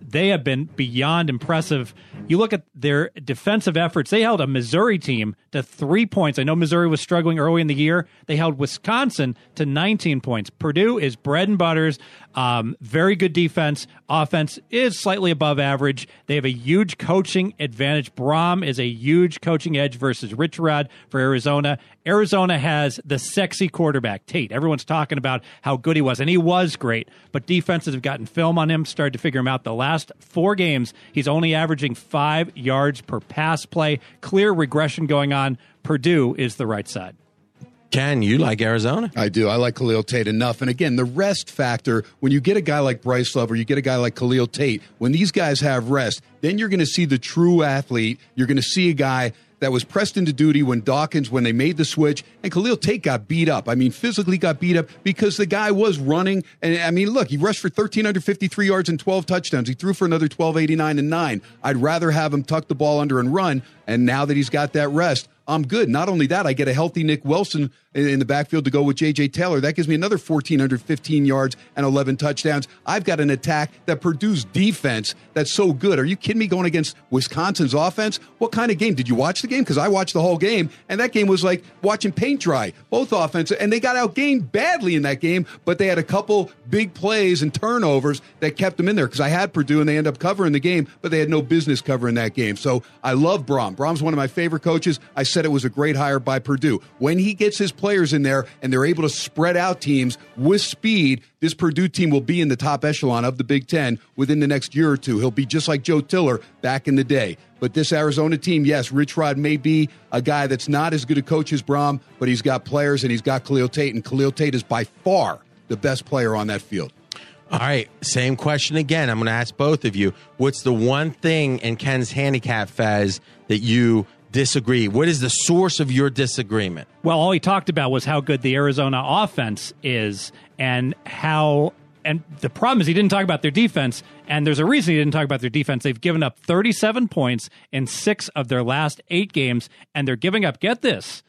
They have been beyond impressive. You look at their defensive efforts. They held a Missouri team to 3 points. I know Missouri was struggling early in the year. They held Wisconsin to 19 points. Purdue is bread and butters. Very good defense. Offense is slightly above average. They have a huge coaching advantage. Braum is a huge coaching edge versus Rich Rod for Arizona. Arizona has the sexy quarterback, Tate. Everyone's talking about how good he was, and he was great. But defenses have gotten film on him, started to figure him out. The last 4 games, he's only averaging 5 yards per pass play. Clear regression going on. Purdue is the right side. Ken, you like Arizona? I do. I like Khalil Tate enough. And again, the rest factor, when you get a guy like Bryce Love or you get a guy like Khalil Tate, when these guys have rest, then you're going to see the true athlete. You're going to see a guy that was pressed into duty when they made the switch, and Khalil Tate got beat up. I mean, physically got beat up because the guy was running. And I mean, look, he rushed for 1,353 yards and 12 touchdowns. He threw for another 1,289 and 9. I'd rather have him tuck the ball under and run. And now that he's got that rest, I'm good. Not only that, I get a healthy Nick Wilson in the backfield to go with J.J. Taylor. That gives me another 1,415 yards and 11 touchdowns. I've got an attack that Purdue's defense that's so good. Are you kidding me, going against Wisconsin's offense? What kind of game? Did you watch the game? Because I watched the whole game, and that game was like watching paint dry. Both offenses, and they got outgained badly in that game, but they had a couple big plays and turnovers that kept them in there, because I had Purdue, and they ended up covering the game, but they had no business covering that game. So I love Braum. Braum's one of my favorite coaches. I said it was a great hire by Purdue. When he gets his players in there and they're able to spread out teams with speed, this Purdue team will be in the top echelon of the Big Ten within the next year or two. He'll be just like Joe Tiller back in the day. But this Arizona team, yes, Rich Rod may be a guy that's not as good a coach as Braum, but he's got players and he's got Khalil Tate, and Khalil Tate is by far the best player on that field. All right, same question again. I'm going to ask both of you. What's the one thing in Ken's handicap, Fez, that you disagree? What is the source of your disagreement? Well, all he talked about was how good the Arizona offense is, and the problem is he didn't talk about their defense, and there's a reason he didn't talk about their defense. They've given up 37 points in 6 of their last 8 games, and they're giving up, get this,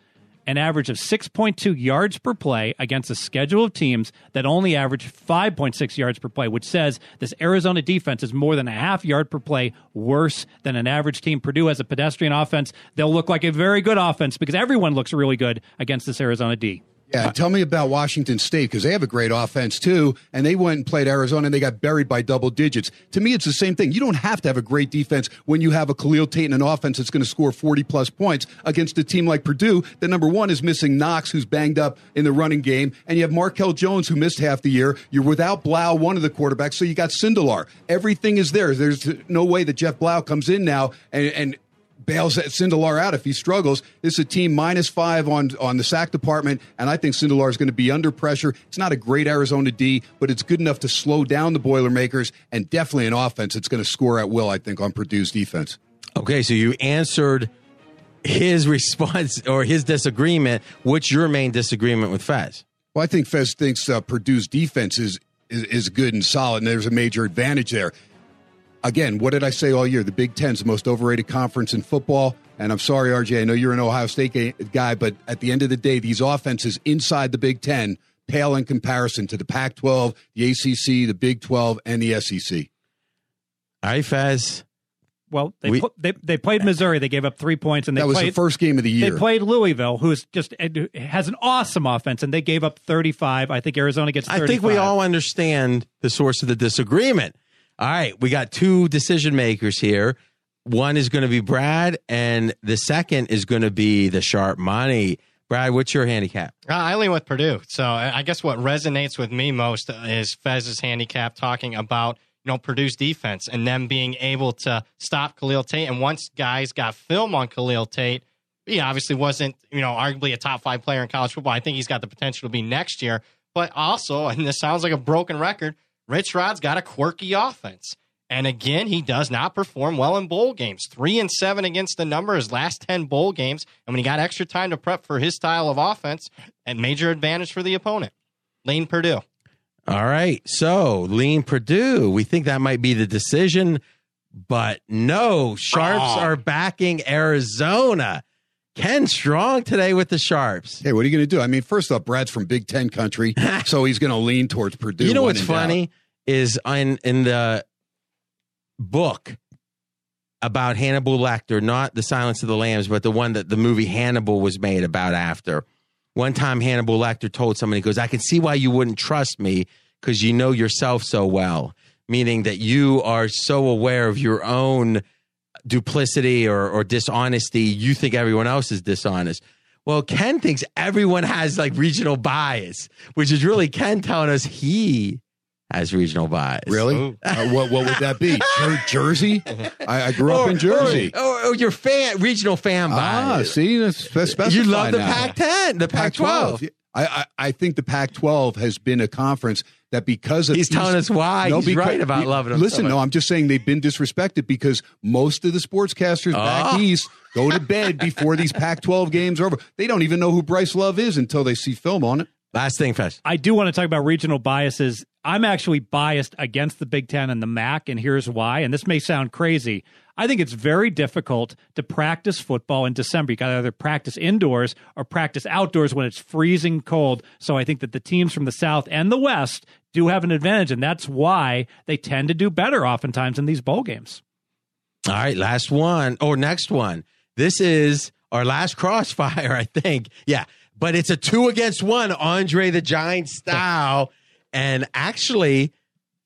an average of 6.2 yards per play against a schedule of teams that only average 5.6 yards per play, which says this Arizona defense is more than a half yard per play worse than an average team. Purdue has a pedestrian offense. They'll look like a very good offense because everyone looks really good against this Arizona D. Yeah, tell me about Washington State, because they have a great offense too, and they went and played Arizona, and they got buried by double digits. To me, it's the same thing. You don't have to have a great defense when you have a Khalil Tate and an offense that's going to score 40-plus points against a team like Purdue that, number one, is missing Knox, who's banged up in the running game, and you have Markel Jones, who missed half the year. You're without Blau, one of the quarterbacks, so you got Sindelar. Everything is there. There's no way that Jeff Blau comes in now and bails Sindelar out if he struggles. This is a team -5 on the sack department, and I think Sindelar is going to be under pressure. It's not a great Arizona D, but it's good enough to slow down the Boilermakers, and definitely an offense that's going to score at will, I think, on Purdue's defense. Okay, so you answered his response or his disagreement. What's your main disagreement with Fez? Well, I think Fez thinks Purdue's defense is good and solid, and there's a major advantage there. Again, what did I say all year? The Big Ten's the most overrated conference in football. And I'm sorry, RJ, I know you're an Ohio State guy, but at the end of the day, these offenses inside the Big Ten pale in comparison to the Pac-12, the ACC, the Big 12, and the SEC. All right, Fez. Well, they played Missouri. They gave up 3 points, and that was the first game of the year. They played Louisville, who has an awesome offense, and they gave up 35. I think Arizona gets 35. I think we all understand the source of the disagreement. All right, we got two decision makers here. One is going to be Brad, and the second is going to be the sharp money. Brad, what's your handicap? I lean with Purdue. So I guess what resonates with me most is Fez's handicap talking about Purdue's defense and them being able to stop Khalil Tate. And once guys got film on Khalil Tate, he obviously wasn't, arguably a top 5 player in college football. I think he's got the potential to be next year. But also, and this sounds like a broken record, Rich Rod's got a quirky offense. And again, he does not perform well in bowl games. 3-7 against the number his last 10 bowl games. And when he got extra time to prep for his style of offense, a major advantage for the opponent. Lean Purdue. All right. So lean Purdue. We think that might be the decision, but no, Sharps are backing Arizona. Ken Strong today with the Sharps. Hey, what are you going to do? I mean, first off, Brad's from Big Ten country, so he's going to lean towards Purdue. You know what's funny is in the book about Hannibal Lecter, not The Silence of the Lambs, but the one that the movie Hannibal was made about after. One time Hannibal Lecter told someone, he goes, I can see why you wouldn't trust me because you know yourself so well, meaning that you are so aware of your own duplicity or dishonesty. You think everyone else is dishonest. Well, Ken thinks everyone has like regional bias, which is really Ken telling us he has regional bias. Really? What would that be? Jersey? I grew up in Jersey. Or your regional fan bias. See, that's specified. You love the now. Pac-10, the Pac-12. I think the Pac-12 has been a conference that because of... He's telling us why. He's right about loving them. Listen, no, I'm just saying they've been disrespected because most of the sportscasters back east go to bed before these Pac-12 games are over. They don't even know who Bryce Love is until they see film on it. Last thing, Fez. I do want to talk about regional biases. I'm actually biased against the Big Ten and the MAC, and here's why. And this may sound crazy. I think it's very difficult to practice football in December. You got to either practice indoors or practice outdoors when it's freezing cold. So I think that the teams from the South and the West do have an advantage, and that's why they tend to do better oftentimes in these bowl games. All right, next one. This is our last Crossfire, I think. Yeah, but it's a 2-against-1 Andre the Giant style. And actually,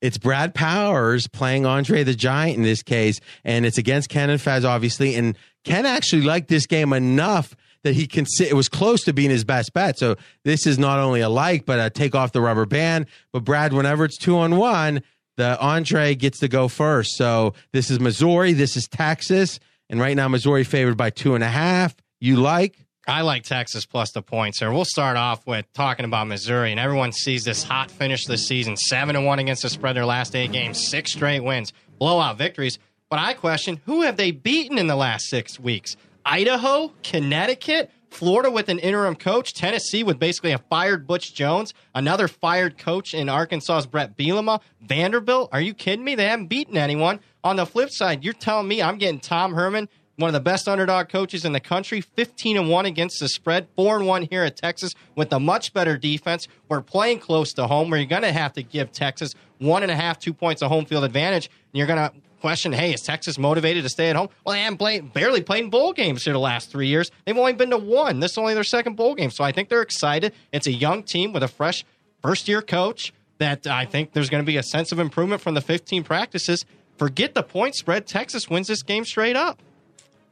it's Brad Powers playing Andre the Giant in this case, and it's against Ken and Fez, obviously. And Ken actually liked this game enough that it was close to being his best bet. So this is not only a like, but a take off the rubber band. But Brad, whenever it's 2-on-1, the Andre gets to go first. So this is Missouri, this is Texas, and right now Missouri favored by 2.5. You like? I like Texas plus the points here. We'll start off with talking about Missouri, and everyone sees this hot finish this season, 7-1 against the spread their last 8 games, 6 straight wins, blowout victories. But I question, who have they beaten in the last 6 weeks? Idaho, Connecticut, Florida with an interim coach, Tennessee with basically a fired Butch Jones, another fired coach in Arkansas's Brett Bielema, Vanderbilt. Are you kidding me? They haven't beaten anyone. On the flip side, you're telling me I'm getting Tom Herman, one of the best underdog coaches in the country, 15-1 against the spread, 4-1 here at Texas with a much better defense. We're playing close to home where you're going to have to give Texas 1.5, 2 points of home field advantage. And you're going to question, hey, is Texas motivated to stay at home? Well, they haven't barely played bowl games here the last 3 years. They've only been to 1. This is only their second bowl game. So I think they're excited. It's a young team with a fresh first-year coach that I think there's going to be a sense of improvement from the 15 practices. Forget the point spread. Texas wins this game straight up.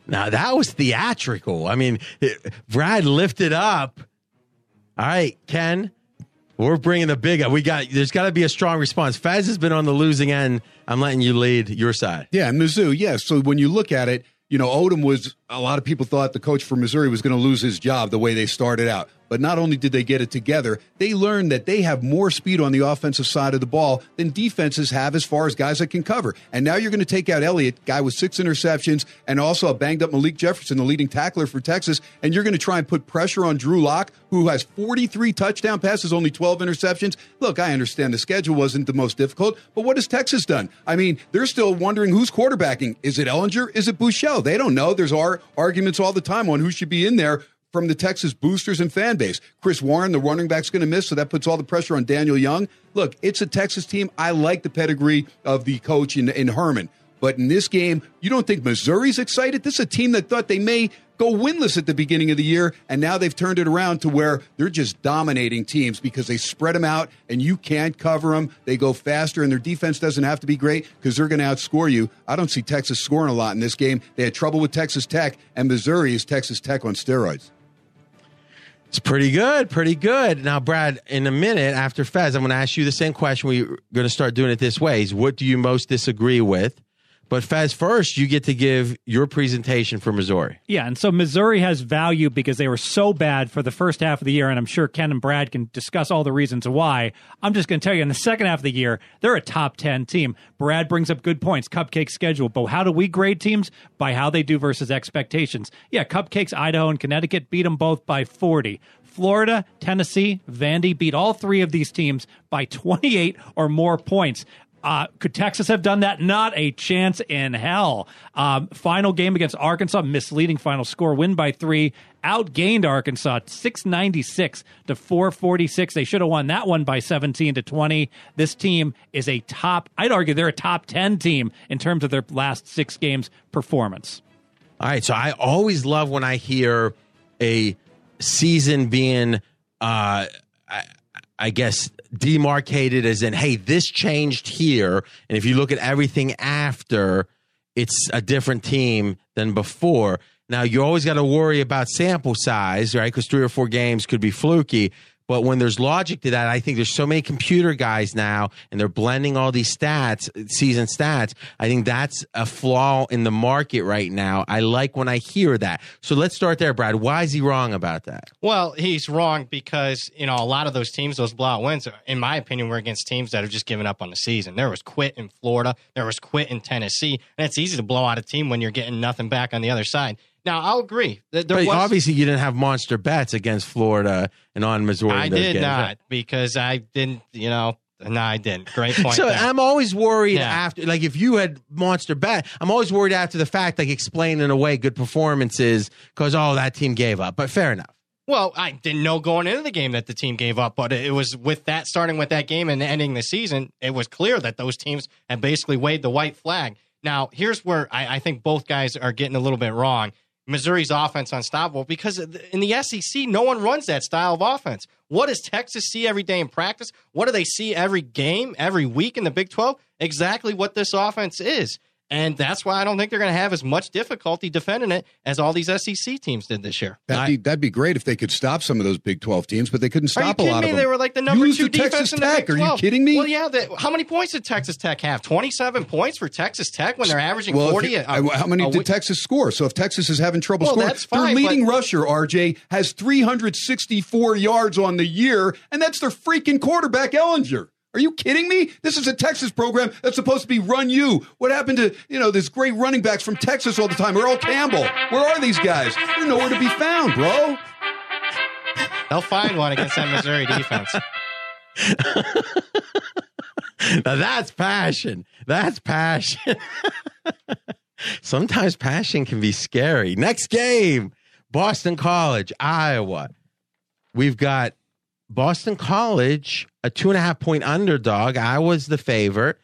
Now, that was theatrical. I mean, Brad lifted up. All right, Ken, we're bringing the big up. There's got to be a strong response. Fez has been on the losing end. I'm letting you lead your side. Yeah, Mizzou, yeah. So when you look at it, Odom was a lot of people thought the coach for Missouri was going to lose his job the way they started out. But not only did they get it together, they learned that they have more speed on the offensive side of the ball than defenses have as far as guys that can cover. And now you're going to take out Elliott, guy with 6 interceptions, and also a banged-up Malik Jefferson, the leading tackler for Texas, and you're going to try and put pressure on Drew Lock, who has 43 touchdown passes, only 12 interceptions. Look, I understand the schedule wasn't the most difficult, but what has Texas done? I mean, they're still wondering who's quarterbacking. Is it Ellinger? Is it Buechele? They don't know. There's arguments all the time on who should be in there from the Texas boosters and fan base. Chris Warren, the running back's going to miss, so that puts all the pressure on Daniel Young. Look, it's a Texas team. I like the pedigree of the coach in Herman. But in this game, you don't think Missouri's excited? This is a team that thought they may go winless at the beginning of the year, and now they've turned it around to where they're just dominating teams because they spread them out, and you can't cover them. They go faster, and their defense doesn't have to be great because they're going to outscore you. I don't see Texas scoring a lot in this game. They had trouble with Texas Tech, and Missouri is Texas Tech on steroids. It's pretty good, pretty good. Now, Brad, in a minute after Fez, I'm going to ask you the same question. We're going to start doing it this way. Is what do you most disagree with? But Fez, first, you get to give your presentation for Missouri. Yeah, and so Missouri has value because they were so bad for the first half of the year, and I'm sure Ken and Brad can discuss all the reasons why. I'm just going to tell you, in the second half of the year, they're a top 10 team. Brad brings up good points, cupcake schedule, but how do we grade teams? By how they do versus expectations. Yeah, Cupcakes, Idaho, and Connecticut beat them both by 40. Florida, Tennessee, Vandy beat all three of these teams by 28 or more points. Could Texas have done that? Not a chance in hell. Final game against Arkansas, misleading final score, win by 3, outgained Arkansas 696 to 446. They should have won that one by 17 to 20. This team is I'd argue they're a top 10 team in terms of their last 6 games performance. All right, so I always love when I hear a season being, I guess, demarcated as in, hey, this changed here. And if you look at everything after, it's a different team than before. Now, you always got to worry about sample size, right? Because 3 or 4 games could be fluky. But when there's logic to that, I think there's so many computer guys now, and they're blending all these stats, season stats. I think that's a flaw in the market right now. I like when I hear that. So let's start there, Brad. Why is he wrong about that? Well, he's wrong because, a lot of those teams, those blowout wins, in my opinion, were against teams that have just given up on the season. There was quit in Florida. There was quit in Tennessee. And it's easy to blow out a team when you're getting nothing back on the other side. Now, I'll agree. Obviously, you didn't have monster bets against Florida and on Missouri. I did not, because I didn't, no, I didn't. Great point. So there. I'm always worried after, like if you had monster bet, I'm always worried after the fact, like explaining away good performances because, that team gave up. But fair enough. Well, I didn't know going into the game that the team gave up, but it was with that, starting with that game and ending the season, it was clear that those teams had basically waved the white flag. Now, here's where I think both guys are getting a little bit wrong. Missouri's offense unstoppable because in the SEC, no one runs that style of offense. What does Texas see every day in practice? What do they see every game, every week in the Big 12? Exactly what this offense is. And that's why I don't think they're going to have as much difficulty defending it as all these SEC teams did this year. That'd be great if they could stop some of those Big 12 teams, but they couldn't stop a lot of them. They were like the number 2 defense Texas in the Tech. Big 12. Are you kidding me? Well, yeah. How many points did Texas Tech have? 27 points for Texas Tech when they're averaging 40? How many did Texas score? So if Texas is having trouble scoring, that's fine, their leading rusher, RJ, has 364 yards on the year, and that's their freaking quarterback, Ellinger. Are you kidding me? This is a Texas program that's supposed to be run you. What happened to, this great running backs from Texas all the time? Earl Campbell. Where are these guys? They're nowhere to be found, bro. They'll find one against that Missouri defense. Now that's passion. That's passion. Sometimes passion can be scary. Next game, Boston College, Iowa. We've got Boston College, a 2.5-point underdog. Iowa's the favorite.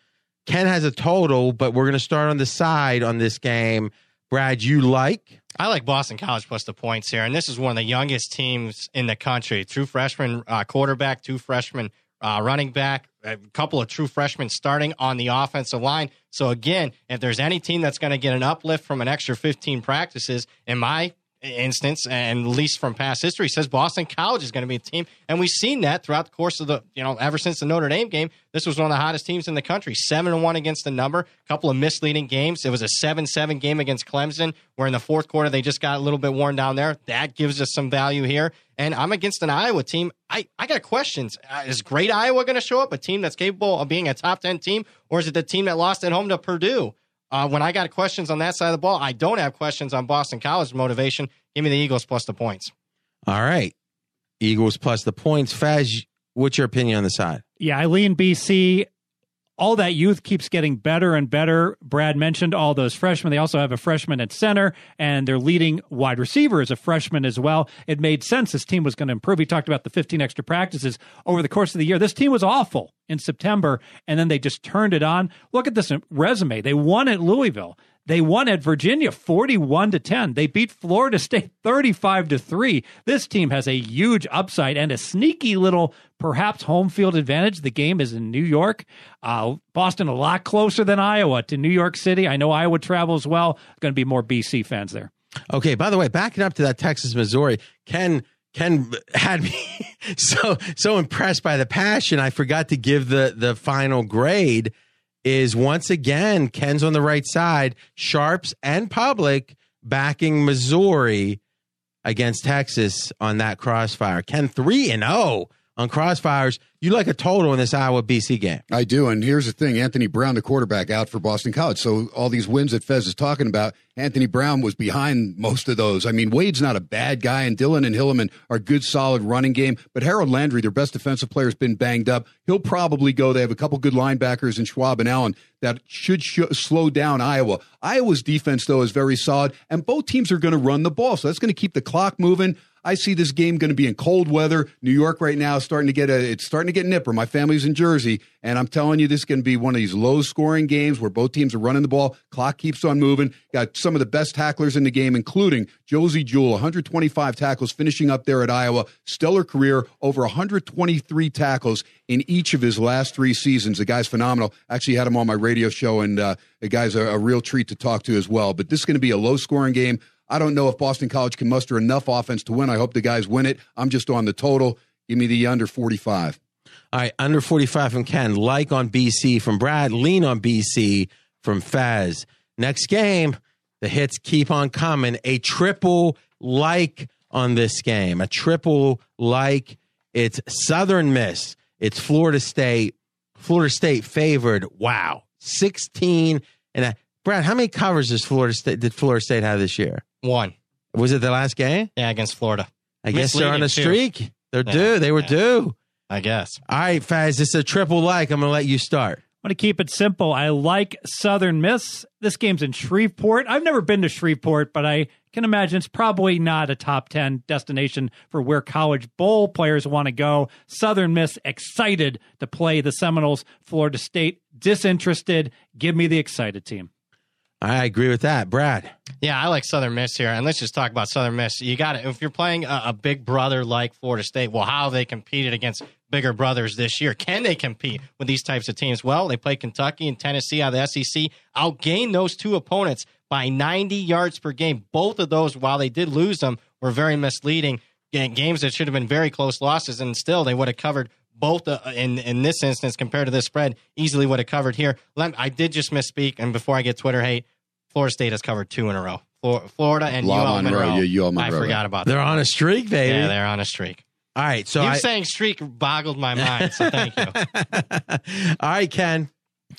Ken has a total, but we're going to start on the side on this game. Brad, you like? I like Boston College plus the points here, and this is one of the youngest teams in the country. 2 freshman quarterback, 2 freshman running back, a couple of true freshmen starting on the offensive line. So again, if there's any team that's going to get an uplift from an extra 15 practices, in my instance, and at least from past history, says Boston College is going to be a team. And we've seen that throughout the course of the, ever since the Notre Dame game. This was one of the hottest teams in the country, 7-1 against the number, a couple of misleading games. It was a 7-7 game against Clemson, where in the fourth quarter they just got a little bit worn down there. That gives us some value here. And I'm against an Iowa team. I got questions. Is great Iowa going to show up, a team that's capable of being a top 10 team, or is it the team that lost at home to Purdue? When I got questions on that side of the ball, I don't have questions on Boston College motivation. Give me the Eagles plus the points. All right. Eagles plus the points. Faz, what's your opinion on the side? Yeah, I lean BC. All that youth keeps getting better and better. Brad mentioned all those freshmen. They also have a freshman at center, and their leading wide receiver is a freshman as well. It made sense this team was going to improve. He talked about the 15 extra practices over the course of the year. This team was awful in September, and then they just turned it on. Look at this resume. They won at Louisville. They won at Virginia 41-10. They beat Florida State 35-3. This team has a huge upside and a sneaky little, perhaps, home field advantage. The game is in New York. Boston a lot closer than Iowa to New York City. I know Iowa travels well. Going to be more BC fans there. Okay, by the way, backing up to that Texas-Missouri, Ken had me so impressed by the passion, I forgot to give the final grade. Is once again, Ken's on the right side, Sharps and Public backing Missouri against Texas on that Crossfire. Ken 3-0 on Crossfires. You like a total in this Iowa BC game? I do, and here's the thing. Anthony Brown, the quarterback, out for Boston College. So all these wins that Fez is talking about, Anthony Brown was behind most of those. I mean, Wade's not a bad guy, and Dillon and Hilliman are good, solid running game. But Harold Landry, their best defensive player, has been banged up. He'll probably go. They have a couple good linebackers in Schwab and Allen that should slow down Iowa. Iowa's defense, though, is very solid, and both teams are going to run the ball. So that's going to keep the clock moving. I see this game going to be in cold weather. New York right now is starting to get nipper. My family's in Jersey, and I'm telling you, this is going to be one of these low-scoring games where both teams are running the ball. Clock keeps on moving. Got some of the best tacklers in the game, including Josie Jewell, 125 tackles, finishing up there at Iowa. Stellar career, over 123 tackles in each of his last 3 seasons. The guy's phenomenal. Actually had him on my radio show, and the guy's a real treat to talk to as well. But this is going to be a low-scoring game. I don't know if Boston College can muster enough offense to win. I hope the guys win it. I'm just on the total. Give me the under 45. All right, under 45 from Ken. Like on BC from Brad. Lean on BC from Faz. Next game, the hits keep on coming. A triple like on this game. A triple like. It's Southern Miss. It's Florida State. Florida State favored. Wow. 16. And Brad, how many covers did Florida State have this year? 1. Was it the last game? Yeah, against Florida. I guess they're on a streak. They're due. They were due. I guess. All right, Faz, this is a triple like. I'm going to let you start. I want to keep it simple. I like Southern Miss. This game's in Shreveport. I've never been to Shreveport, but I can imagine it's probably not a top 10 destination for where college bowl players want to go. Southern Miss excited to play the Seminoles. Florida State disinterested. Give me the excited team. I agree with that. Brad. Yeah, I like Southern Miss here. And let's just talk about Southern Miss. You got it. If you're playing a big brother like Florida State, well, how have they competed against bigger brothers this year? Can they compete with these types of teams? Well, they play Kentucky and Tennessee out of the SEC. Outgained those two opponents by 90 yards per game. Both of those, while they did lose them, were very misleading. Games that should have been very close losses, and still they would have covered both in this instance compared to this spread, easily would have covered here. I did just misspeak, and before I get Twitter hate, Florida State has covered 2 in a row. Florida and UL Monroe. I forgot about that. They're on a streak, baby. Yeah, they're on a streak. All right. So you saying streak boggled my mind, so thank you. All right, Ken.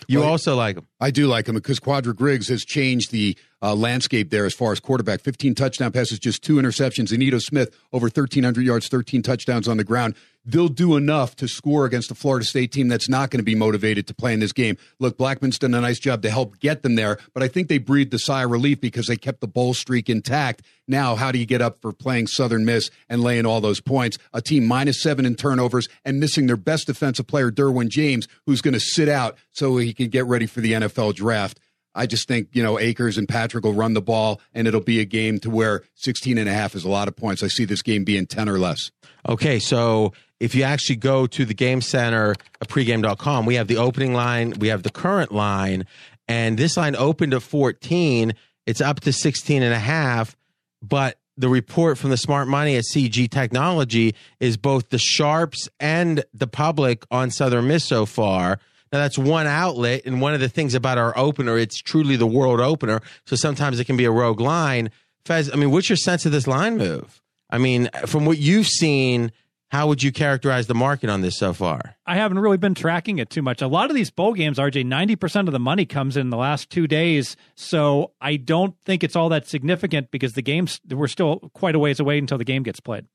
You also like him. I do like him because Quadra Griggs has changed the landscape there as far as quarterback. 15 touchdown passes, just 2 interceptions. Anito Smith, over 1,300 yards, 13 touchdowns on the ground. They'll do enough to score against the Florida State team that's not going to be motivated to play in this game. Look, Blackman's done a nice job to help get them there, but I think they breathed a sigh of relief because they kept the bowl streak intact. Now, how do you get up for playing Southern Miss and laying all those points? A team -7 in turnovers and missing their best defensive player, Derwin James, who's going to sit out so he can get ready for the NFL draft. I just think, Akers and Patrick will run the ball, and it'll be a game to where 16.5 is a lot of points. I see this game being 10 or less. Okay, so if you actually go to the Game Center at pregame.com, we have the opening line, we have the current line, and this line opened at 14. It's up to 16.5, but the report from the smart money at CG Technology is both the sharps and the public on Southern Miss so far. Now, that's one outlet, and one of the things about our opener, it's truly the world opener, so sometimes it can be a rogue line. Fez, I mean, what's your sense of this line move? I mean, from what you've seen, how would you characterize the market on this so far? I haven't really been tracking it too much. A lot of these bowl games, RJ, 90% of the money comes in the last 2 days, so I don't think it's all that significant because the games, we're still quite a ways away until the game gets played.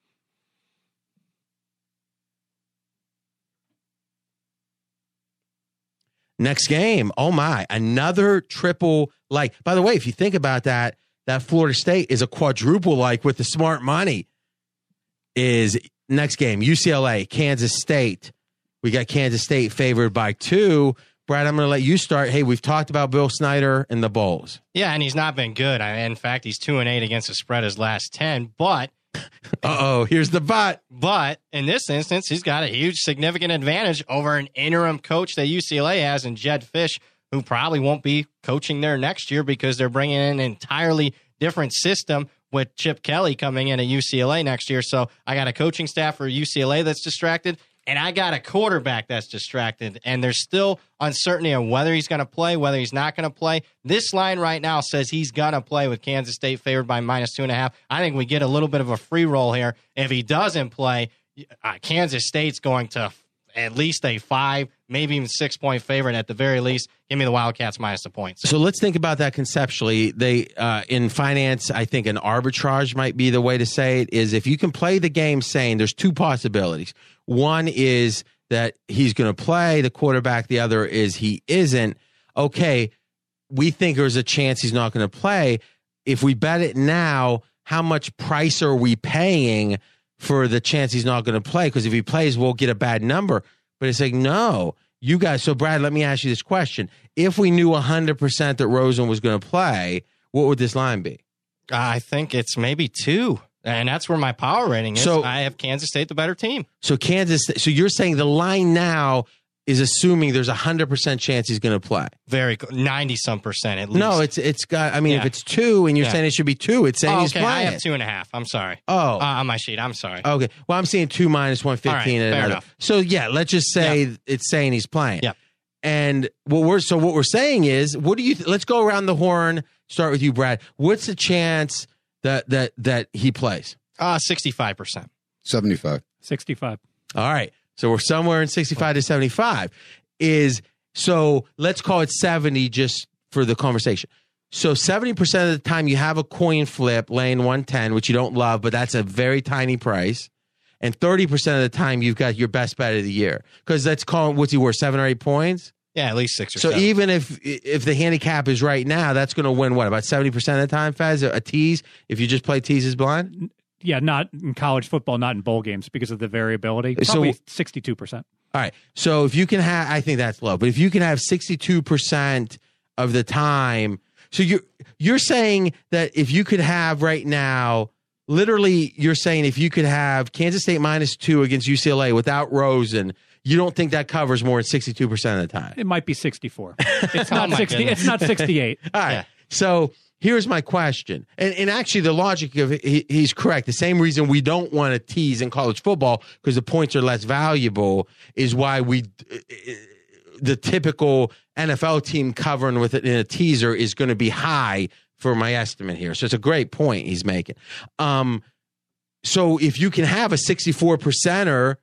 Next game, oh my, another triple like. By the way, if you think about that, that Florida State is a quadruple like with the smart money. Is next game, UCLA, Kansas State. We got Kansas State favored by 2. Brad, I'm going to let you start. Hey, we've talked about Bill Snyder and the Bowls. Yeah, and he's not been good. In fact, he's 2-8 against the spread his last 10, but here's the but. But in this instance, he's got a huge, significant advantage over an interim coach that UCLA has in Jed Fish, who probably won't be coaching there next year because they're bringing in an entirely different system with Chip Kelly coming in at UCLA next year. So I got a coaching staff for UCLA that's distracted, and I got a quarterback that's distracted, and there's still uncertainty on whether he's going to play, whether he's not going to play. This line right now says he's going to play with Kansas State favored by -2.5. I think we get a little bit of a free roll here. If he doesn't play, Kansas State's going to at least a 5, maybe even 6-point favorite at the very least. Give me the Wildcats minus the points. So let's think about that conceptually. They in finance, I think an arbitrage might be the way to say it, is if you can play the game saying there's 2 possibilities. One is that he's going to play the quarterback. The other is he isn't. Okay, we think there's a chance he's not going to play. If we bet it now, how much price are we paying for the chance he's not going to play? Because if he plays, we'll get a bad number. But it's like, no, you guys. So, Brad, let me ask you this question. If we knew 100% that Rosen was going to play, what would this line be? I think it's maybe 2. And that's where my power rating is. So, I have Kansas State the better team. So so you're saying the line now is assuming there's 100% chance he's going to play. Very 90-some% at least. No, it's got. I mean, if it's 2 and you're saying it should be 2, it's saying he's playing. I have 2.5. I'm sorry. On my sheet. I'm sorry. Okay. Well, I'm seeing 2 minus 115. Right, fair enough. So yeah, let's just say it's saying he's playing. Yeah. And what we're saying is, what do you? Let's go around the horn. Start with you, Brad. What's the chance that he plays? 65%. 75. 65. All right. So we're somewhere in 65 to 75. So let's call it 70 just for the conversation. So 70% of the time you have a coin flip laying 110, which you don't love, but that's a very tiny price. And 30% of the time you've got your best bet of the year. Because let's call it, what's he worth, 7 or 8 points? Yeah, at least 6 or 7. So even if the handicap is right now, that's going to win what, about 70% of the time, Fez? A tease, if you just play teases blind? Yeah, not in college football, not in bowl games because of the variability. Probably 62%. All right. So if you can have, I think that's low, but if you can have 62% of the time, so you're saying that if you could have right now, literally you're saying if you could have Kansas State -2 against UCLA without Rosen, you don't think that covers more than 62% of the time? It might be 64. It's not 60. It's not 68. All right. Yeah. So here's my question. And actually the logic of he's correct. The same reason we don't want to tease in college football because the points are less valuable is why the typical NFL team covering with it in a teaser is going to be high for my estimate here. So it's a great point he's making. So if you can have a 64%er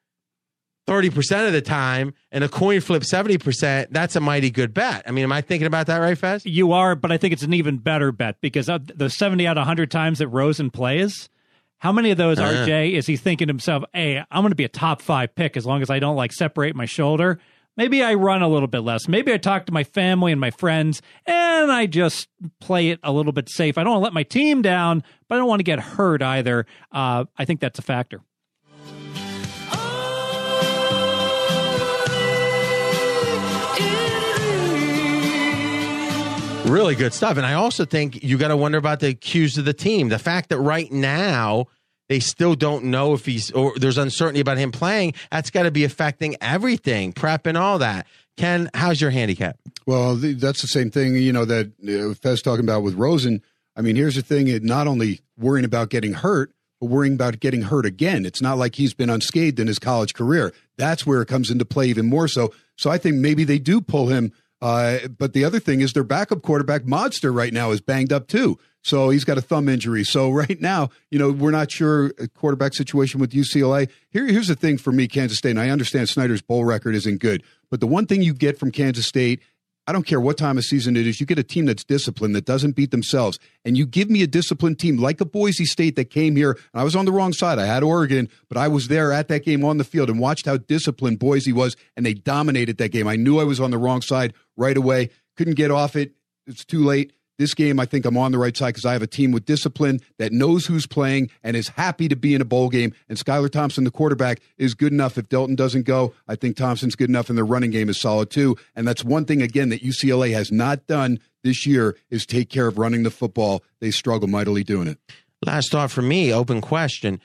30% of the time and a coin flip 70%, that's a mighty good bet. I mean, am I thinking about that right, Fez? You are, but I think it's an even better bet because of the 70 out of 100 times that Rosen plays, how many of those, RJ, is he thinking to himself, hey, I'm going to be a top 5 pick as long as I don't separate my shoulder? Maybe I run a little bit less. Maybe I talk to my family and my friends and I just play it a little bit safe. I don't want to let my team down, but I don't want to get hurt either. I think that's a factor. Really good stuff. And I also think you got to wonder about the cues of the team. The fact that right now they still don't know if there's uncertainty about him playing, that's got to be affecting everything, prep and all that. Ken, how's your handicap? Well, that's the same thing, that Fez talking about with Rosen. I mean, here's the thing, not only worrying about getting hurt, but worrying about getting hurt again. It's not like he's been unscathed in his college career. That's where it comes into play even more so. So I think maybe they do pull him. But the other thing is their backup quarterback, Modster, right now is banged up too. So he's got a thumb injury. So right now, we're not sure a quarterback situation with UCLA. Here's the thing for me, Kansas State, and I understand Snyder's bowl record isn't good. But the one thing you get from Kansas State, I don't care what time of season it is, you get a team that's disciplined, that doesn't beat themselves. And you give me a disciplined team like a Boise State that came here. And I was on the wrong side. I had Oregon, but I was there at that game on the field and watched how disciplined Boise was, and they dominated that game. I knew I was on the wrong side right away. Couldn't get off it. It's too late. This game, I think I'm on the right side because I have a team with discipline that knows who's playing and is happy to be in a bowl game. And Skylar Thompson, the quarterback, is good enough. If Delton doesn't go, I think Thompson's good enough, and their running game is solid too. And that's one thing, again, that UCLA has not done this year is take care of running the football. They struggle mightily doing it. Last thought for me, open question,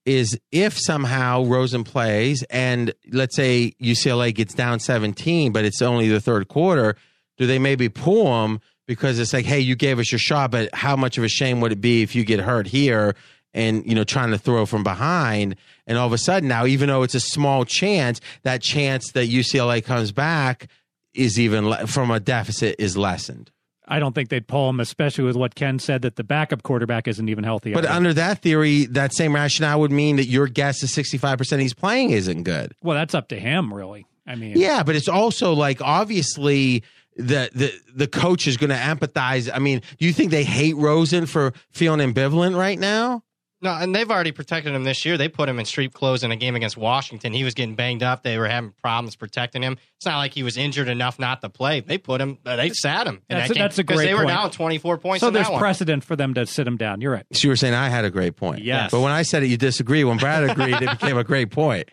is if somehow Rosen plays and let's say UCLA gets down 17, but it's only the third quarter, do they maybe pull him? Because it's like, hey, you gave us your shot, but how much of a shame would it be if you get hurt here and, trying to throw from behind? And all of a sudden now, even though it's a small chance, that chance that UCLA comes back is even from a deficit is lessened. I don't think they'd pull him, especially with what Ken said, that the backup quarterback isn't even healthy. But under that theory, that same rationale would mean that your guess is 65% he's playing isn't good. Well, that's up to him, really. I mean, yeah, but it's also like, obviously, the coach is going to empathize. I mean, do you think they hate Rosen for feeling ambivalent right now? No, and they've already protected him this year. They put him in street clothes in a game against Washington. He was getting banged up. They were having problems protecting him. It's not like he was injured enough not to play. They put him. They sat him. That's a great point. They were down 24 points. So there's precedent for them to sit him down. You're right. So you were saying I had a great point. Yes. But when I said it, you disagree. When Brad agreed, it became a great point.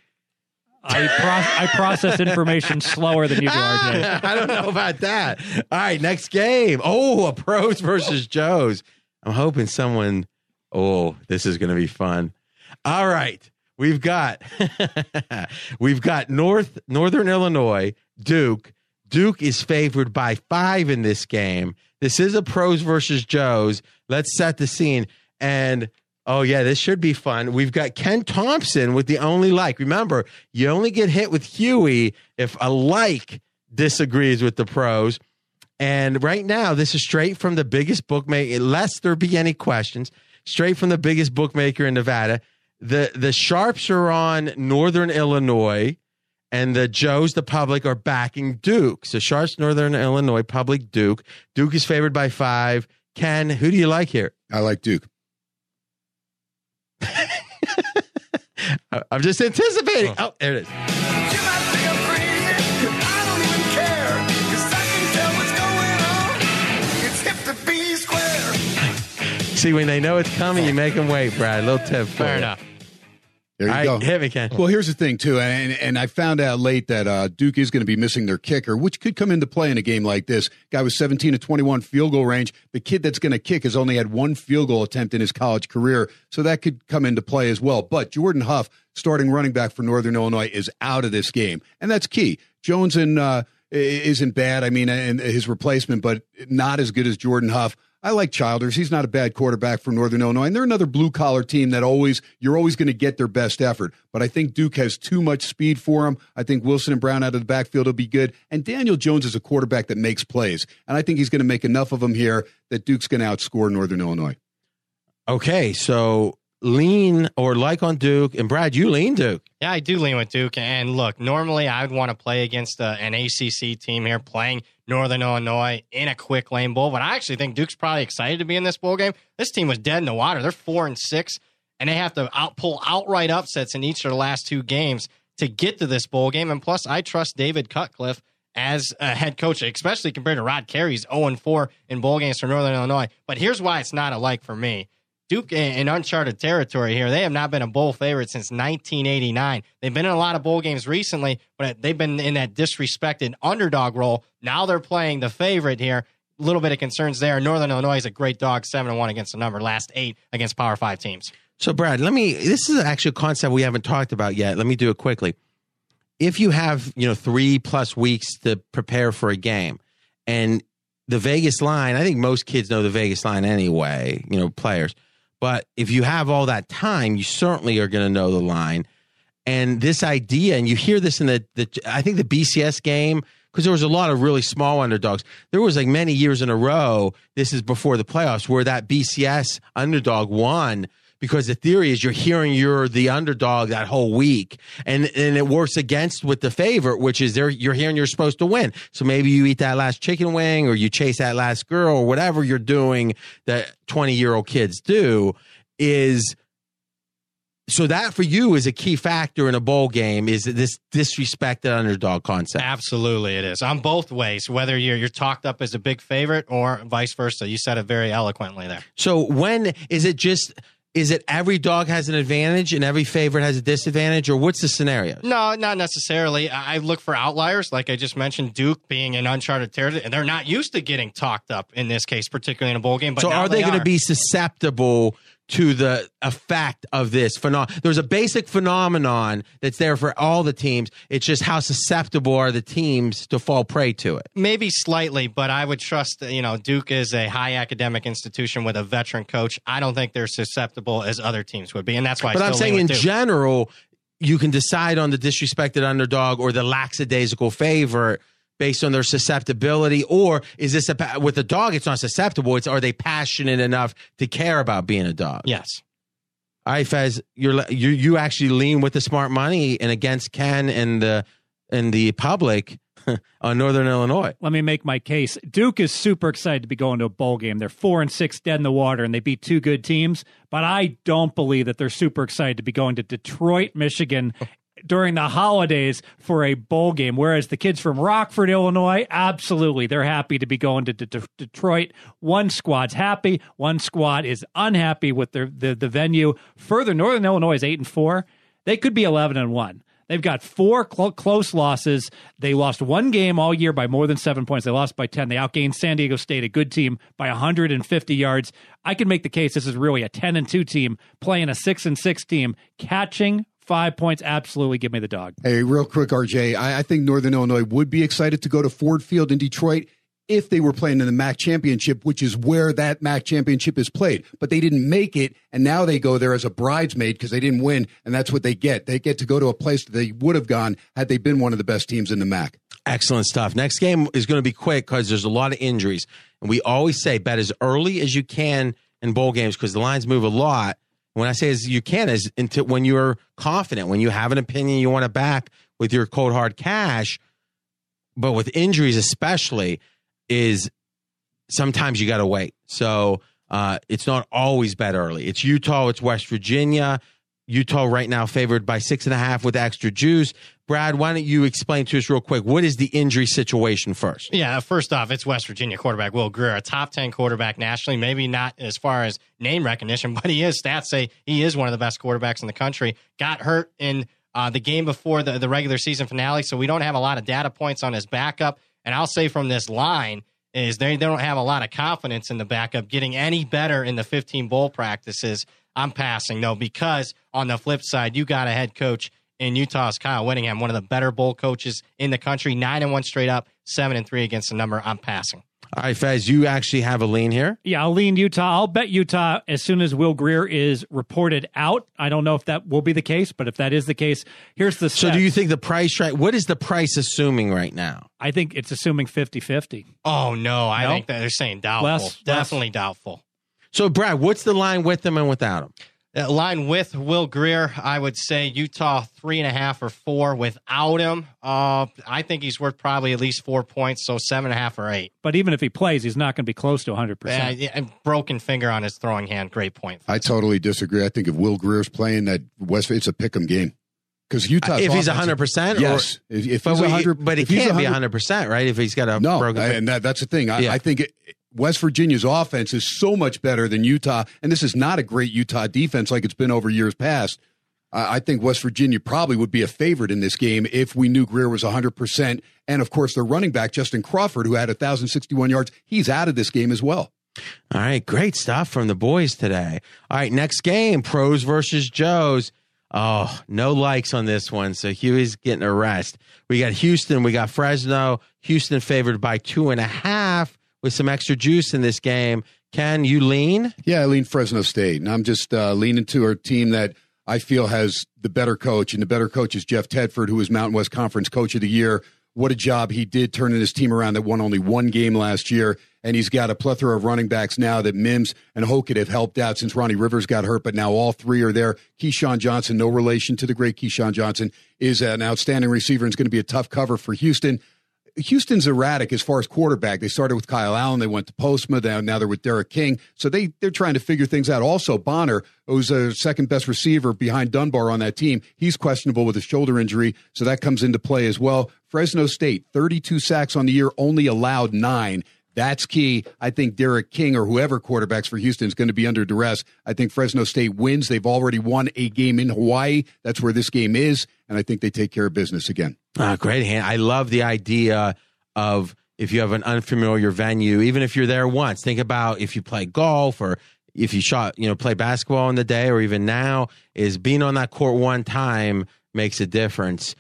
I process information slower than you do, RJ. I don't know about that. All right, next game. Oh, a pros versus Joes. I'm hoping someone. Oh, this is going to be fun. All right, we've got Northern Illinois, Duke. Duke is favored by 5 in this game. This is a pros versus Joes. Let's set the scene. And oh, yeah, this should be fun. We've got Ken Thompson with the only like. Remember, you only get hit with Huey if a like disagrees with the pros. And right now, this is straight from the biggest bookmaker, lest there be any questions, straight from the biggest bookmaker in Nevada. The Sharps are on Northern Illinois, and the Joes, the public, are backing Duke. So Sharps, Northern Illinois, public, Duke. Duke is favored by 5. Ken, who do you like here? I like Duke. I'm just anticipating. Oh, there it is. You might think I'm crazy. I don't even care. 'Cause I can tell what's going on. It's hip to be square. See, when they know it's coming, you make them wait, Brad. A little tip for Fair you. enough. There you All go. right, hit me, Ken. Well, here's the thing, too, and I found out late that Duke is going to be missing their kicker, which could come into play in a game like this. Guy was 17 to 21 field goal range. The kid that's going to kick has only had 1 field goal attempt in his college career, so that could come into play as well. But Jordan Huff, starting running back for Northern Illinois, is out of this game, and that's key. Jones isn't bad, I mean, and his replacement, but not as good as Jordan Huff. I like Childers. He's not a bad quarterback for Northern Illinois, and they're another blue-collar team that you're always going to get their best effort. But I think Duke has too much speed for him. I think Wilson and Brown out of the backfield will be good. And Daniel Jones is a quarterback that makes plays, and I think he's going to make enough of them here that Duke's going to outscore Northern Illinois. Okay, so lean or like on Duke, and Brad, you lean Duke. Yeah, I do lean with Duke. And look, normally I would want to play against an ACC team here playing Northern Illinois in a quick lane bowl, but I actually think Duke's probably excited to be in this bowl game. This team was dead in the water. They're 4-6, and they have to pull outright upsets in each of their last 2 games to get to this bowl game. And plus, I trust David Cutcliffe as a head coach, especially compared to Rod Carey's 0-4 in bowl games for Northern Illinois. But here's why it's not a like for me. Duke in uncharted territory here. They have not been a bowl favorite since 1989. They've been in a lot of bowl games recently, but they've been in that disrespected underdog role. Now they're playing the favorite here. A little bit of concerns there. Northern Illinois is a great dog, 7-1 against the number, last 8 against Power 5 teams. So, Brad, this is actually a concept we haven't talked about yet. Let me do it quickly. If you have, 3+ weeks to prepare for a game, and the Vegas line, I think most kids know the Vegas line anyway, players. But if you have all that time, you certainly are going to know the line. And this idea, and you hear this in I think the BCS game, because there was a lot of really small underdogs. There was like many years in a row, this is before the playoffs, where that BCS underdog won, because the theory is you're hearing you're the underdog that whole week, and it works against with the favorite, which is you're hearing you're supposed to win. So maybe you eat that last chicken wing, or you chase that last girl, or whatever you're doing that 20-year-old kids do. So that for you is a key factor in a bowl game, is this disrespected underdog concept. Absolutely it is. On both ways, whether you're talked up as a big favorite or vice versa. You said it very eloquently there. So is it every dog has an advantage and every favorite has a disadvantage, or what's the scenario? No, not necessarily. I look for outliers, like I just mentioned, Duke being in uncharted territory, and they're not used to getting talked up in this case, particularly in a bowl game. But so are they going to be susceptible to the effect of this phenomenon? There's a basic phenomenon that's there for all the teams. It's just how susceptible are the teams to fall prey to it? Maybe slightly, but I would trust that, Duke is a high academic institution with a veteran coach. I don't think they're susceptible as other teams would be, and that's why. But I'm saying in general, you can decide on the disrespected underdog or the lackadaisical favorite based on their susceptibility, or is this with a dog? It's not susceptible. Are they passionate enough to care about being a dog? Yes. All right, Fez, you actually lean with the smart money and against Ken and the public on Northern Illinois. Let me make my case. Duke is super excited to be going to a bowl game. They're 4-6 dead in the water, and they beat two good teams. But I don't believe that they're super excited to be going to Detroit, Michigan, during the holidays for a bowl game, whereas the kids from Rockford, Illinois, absolutely, they're happy to be going to Detroit. One squad's happy, one squad is unhappy with the venue. Further, Northern Illinois is 8-4. They could be 11-1. They've got four close losses. They lost one game all year by more than 7 points. They lost by 10. They outgained San Diego State, a good team, by 150 yards. I can make the case this is really a 10-2 team playing a 6-6 team, catching 5 points. Absolutely. Give me the dog. Hey, real quick, RJ. I think Northern Illinois would be excited to go to Ford Field in Detroit if they were playing in the MAC championship, which is where that MAC championship is played. But they didn't make it, and now they go there as a bridesmaid because they didn't win, and that's what they get. They get to go to a place that they would have gone had they been one of the best teams in the MAC. Excellent stuff. Next game is going to be quick because there's a lot of injuries. And we always say bet as early as you can in bowl games because the lines move a lot. When I say as you can, is until when you're confident, when you have an opinion you want to back with your cold hard cash, but with injuries especially, is sometimes you got to wait. So it's not always bet early. It's Utah, it's West Virginia. Utah right now favored by 6.5 with extra juice. Brad, why don't you explain to us real quick, what is the injury situation first? Yeah, first off, it's West Virginia quarterback Will Grier, a top 10 quarterback nationally, maybe not as far as name recognition, but he is. Stats say he is one of the best quarterbacks in the country. Got hurt in the game before the regular season finale, so we don't have a lot of data points on his backup. And I'll say from this line is they don't have a lot of confidence in the backup getting any better in the 15 bowl practices. I'm passing, though, because on the flip side, you got a head coach in Utah's Kyle Whittingham, one of the better bowl coaches in the country, 9-1 straight up, 7-3 against the number. I'm passing. All right, Fez, you actually have a lean here? Yeah, I'll lean Utah. I'll bet Utah as soon as Will Grier is reported out. I don't know if that will be the case, but if that is the case, here's the stats. So do you think the price, what is the price assuming right now? I think it's assuming 50-50. Oh, no. I think that they're saying doubtful. Definitely doubtful. So, Brad, what's the line with them and without them? Line with Will Grier, I would say Utah 3.5 or 4 without him. I think he's worth probably at least 4 points, so 7.5 or 8. But even if he plays, he's not going to be close to 100%. And broken finger on his throwing hand, great point. I totally disagree. I think if Will Grier's playing, that it's a pick'em game. Because Utah, if he's 100%, yes. If he's 100, but he can't be 100%, right? If he's got a broken finger. And that's the thing. I think West Virginia's offense is so much better than Utah, and this is not a great Utah defense like it's been over years past. I think West Virginia probably would be a favorite in this game if we knew Grier was 100%. And, of course, their running back, Justin Crawford, who had 1,061 yards, he's out of this game as well. All right, great stuff from the boys today. All right, next game, Pros versus Joes. Oh, no likes on this one, so Huey's getting a rest. We got Houston, we got Fresno. Houston favored by 2.5. with some extra juice in this game. Ken, you lean? Yeah, I lean Fresno State, and I'm just leaning to a team that I feel has the better coach, and the better coach is Jeff Tedford, who was Mountain West Conference Coach of the Year. What a job he did turning his team around that won only one game last year, and he's got a plethora of running backs now that Mims and Hokett have helped out since Ronnie Rivers got hurt, but now all three are there. Keyshawn Johnson, no relation to the great Keyshawn Johnson, is an outstanding receiver and is going to be a tough cover for Houston. Houston's erratic as far as quarterback. They started with Kyle Allen. They went to Postma. Now they're with Derek King. So they're trying to figure things out. Also, Bonner, who's a second-best receiver behind Dunbar on that team, he's questionable with a shoulder injury, so that comes into play as well. Fresno State, 32 sacks on the year, only allowed 9. That's key. I think Derek King or whoever quarterbacks for Houston is going to be under duress. I think Fresno State wins. They've already won a game in Hawaii. That's where this game is, and I think they take care of business again. Great hand. I love the idea of if you have an unfamiliar venue, even if you're there once, think about if you play golf or if you play basketball in the day or even now, is being on that court one time makes a difference.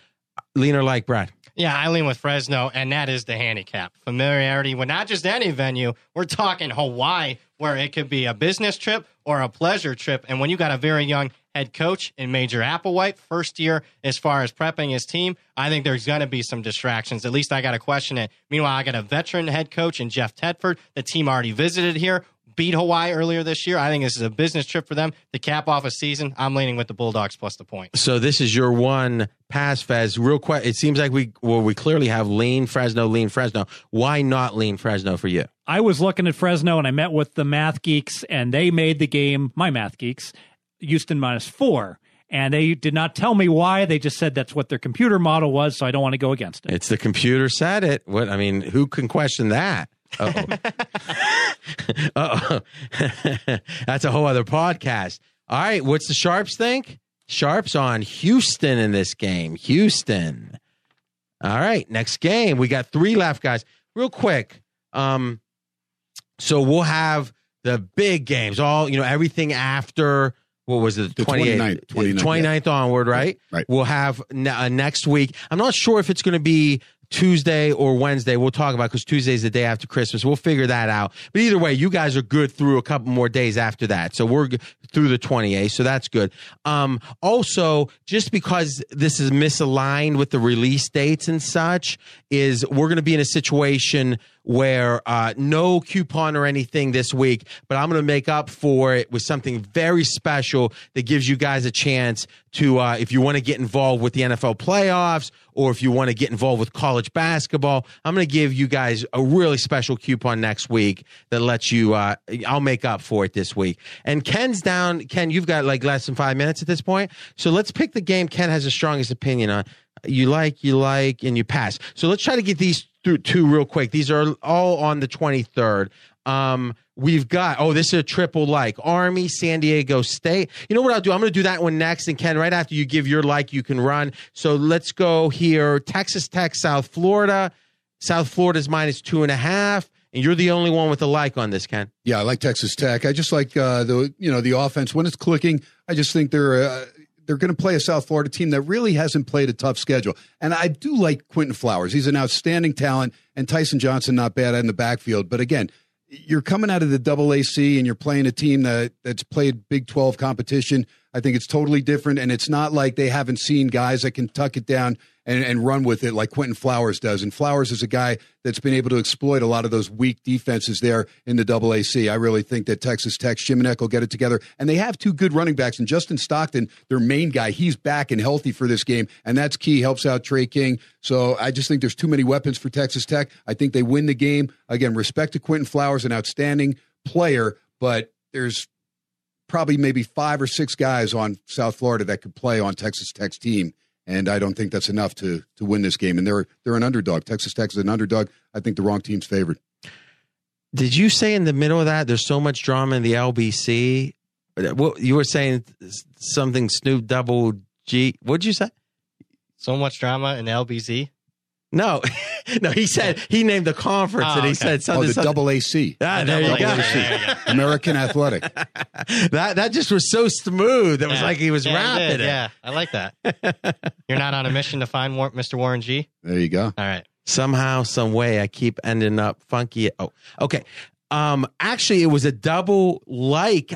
Lean or like, Brad? Yeah, I lean with Fresno, and that is the handicap. Familiarity with not just any venue. We're talking Hawaii, where it could be a business trip or a pleasure trip. And when you got a very young head coach in Major Applewhite, first year as far as prepping his team, I think there's going to be some distractions. At least I got to question it. Meanwhile, I got a veteran head coach in Jeff Tedford. The team already visited here, beat Hawaii earlier this year. I think this is a business trip for them to cap off a season. I'm leaning with the Bulldogs plus the point. So this is your one pass, Fez. Real quick, it seems like we clearly have lean Fresno. Why not lean Fresno for you? I was looking at Fresno, and I met with the math geeks, and they made the game, my math geeks, Houston -4. And they did not tell me why. They just said that's what their computer model was, so I don't want to go against it. It's the computer said it. Who can question that? Uh-oh. That's a whole other podcast. All right, what's the Sharps think? Sharps on Houston in this game. Houston. All right, next game. We got 3 left, guys. Real quick. So we'll have the big games, everything after, what was it, 29th onward, right? Right. We'll have next week. I'm not sure if it's going to be Tuesday or Wednesday. We'll talk about, because Tuesday's the day after Christmas. We'll figure that out. But either way, you guys are good through a couple more days after that. So we're through the 28th. So that's good. Also, just because this is misaligned with the release dates and such, is we're going to be in a situation where no coupon or anything this week, but I'm going to make up for it with something very special that gives you guys a chance to, if you want to get involved with the NFL playoffs, or if you want to get involved with college basketball, I'm going to give you guys a really special coupon next week that lets you, I'll make up for it this week. And Ken's down. Ken, you've got like less than 5 minutes at this point. So let's pick the game Ken has the strongest opinion on. You like, and you pass. So let's try to get these through 2 real quick. These are all on the 23rd. We've got, this is a triple like. Army, San Diego State. You know what I'll do? I'm going to do that one next. And Ken, right after you give your like, you can run. So let's go here. Texas Tech, South Florida. South Florida's -2.5. And you're the only one with a like on this, Ken. Yeah, I like Texas Tech. I just like the offense when it's clicking. I just think they're going to play a South Florida team that really hasn't played a tough schedule. And I do like Quentin Flowers. He's an outstanding talent, and Tyson Johnson not bad in the backfield. But again, you're coming out of the AAC and you're playing a team that's played Big 12 competition. I think it's totally different, and it's not like they haven't seen guys that can tuck it down and run with it like Quentin Flowers does. And Flowers is a guy that's been able to exploit a lot of those weak defenses there in the AAC. I really think that Texas Tech, Shimanek will get it together. And they have 2 good running backs. And Justin Stockton, their main guy, he's back and healthy for this game. And that's key, helps out Trey King. So I just think there's too many weapons for Texas Tech. I think they win the game. Again, respect to Quentin Flowers, an outstanding player, but there's probably maybe 5 or 6 guys on South Florida that could play on Texas Tech's team. And I don't think that's enough to win this game. And they're an underdog. Texas Tech is an underdog. I think the wrong team's favored. Did you say in the middle of that there's so much drama in the LBC? What you were saying something Snoop Double G. What'd you say? So much drama in the LBC? No, he said he named the conference and he said something. The AAC. There you go. American Athletic. That just was so smooth. It was like he was rapping it. Yeah, I like that. You're not on a mission to find Mr. Warren G? There you go. All right. Somehow, some way, I keep ending up funky. Oh, okay. Actually, it was a double like.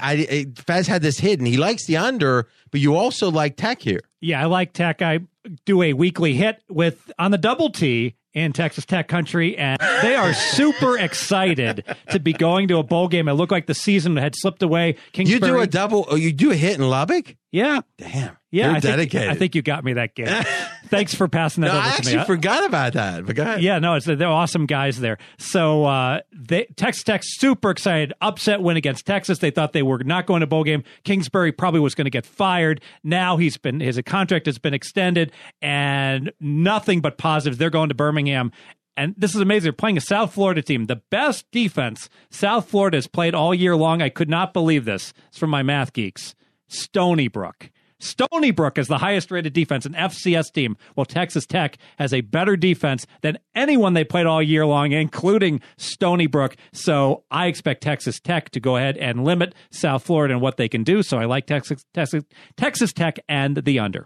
Fez had this hidden. He likes the under, but you also like Tech here. Yeah, I like Tech. I do a weekly hit on the double T in Texas Tech country, and they are super excited to be going to a bowl game. It looked like the season had slipped away. Kingsbury, you do a double. Oh, you do a hit in Lubbock? Yeah. Damn. Yeah, You're dedicated. I think you got me that gift. Thanks for passing that over to me. I actually forgot about that, but go ahead. Yeah, no, they're awesome guys there. So Texas Tech super excited. Upset win against Texas. They thought they were not going to bowl game. Kingsbury probably was going to get fired. Now his contract has been extended, and nothing but positives. They're going to Birmingham. And this is amazing. They're playing a South Florida team. The best defense South Florida has played all year long. I could not believe this. It's from my math geeks. Stony Brook. Stony Brook is the highest rated defense, an FCS team. Well, Texas Tech has a better defense than anyone they played all year long, including Stony Brook. So I expect Texas Tech to go ahead and limit South Florida and what they can do. So I like Texas Tech and the under.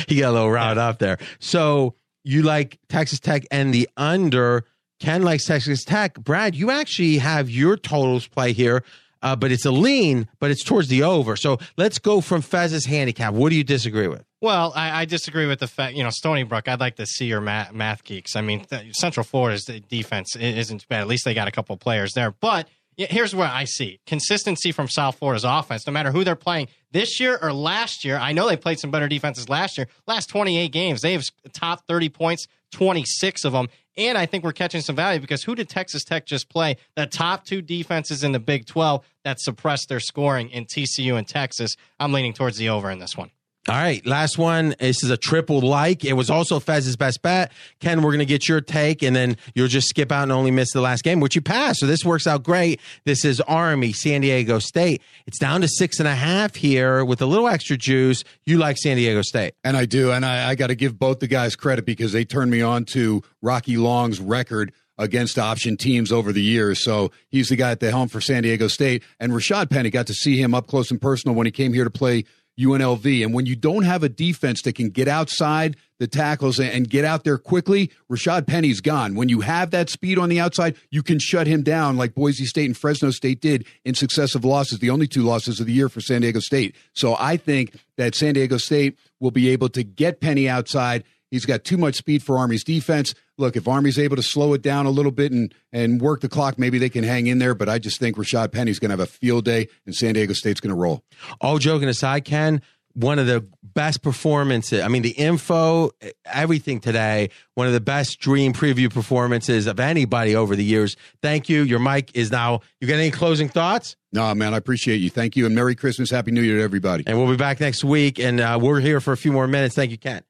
You got a little riled up there. So you like Texas Tech and the under. Ken likes Texas Tech. Brad, you actually have your totals play here. But it's a lean, but it's towards the over. So let's go from Fez's handicap. What do you disagree with? Well, I disagree with the fact, Stony Brook, I'd like to see your math geeks. I mean, Central Florida's defense isn't bad. At least they got a couple of players there. But here's what I see. Consistency from South Florida's offense, no matter who they're playing this year or last year. I know they played some better defenses last year. Last 28 games, they have top 30 points, 26 of them. And I think we're catching some value because who did Texas Tech just play? The top two defenses in the Big 12 that suppressed their scoring in TCU and Texas. I'm leaning towards the over in this one. All right, last one. This is a triple like. It was also Fez's best bet. Ken, we're going to get your take, and then you'll just skip out and only miss the last game, which you passed. So this works out great. This is Army, San Diego State. It's down to 6.5 here with a little extra juice. You like San Diego State. And I do, and I got to give both the guys credit because they turned me on to Rocky Long's record against option teams over the years. So he's the guy at the helm for San Diego State. And Rashad Penny, got to see him up close and personal when he came here to play UNLV. And when you don't have a defense that can get outside the tackles and get out there quickly, Rashad Penny's gone. When you have that speed on the outside, you can shut him down like Boise State and Fresno State did in successive losses, the only 2 losses of the year for San Diego State. So I think that San Diego State will be able to get Penny outside. He's got too much speed for Army's defense. Look, if Army's able to slow it down a little bit and work the clock, maybe they can hang in there. But I just think Rashad Penny's going to have a field day, and San Diego State's going to roll. All joking aside, Ken, one of the best performances. I mean, the info, everything today, one of the best dream preview performances of anybody over the years. Thank you. Your mic is now. You got any closing thoughts? No, man, I appreciate you. Thank you, and Merry Christmas, Happy New Year to everybody. And we'll be back next week, and we're here for a few more minutes. Thank you, Ken.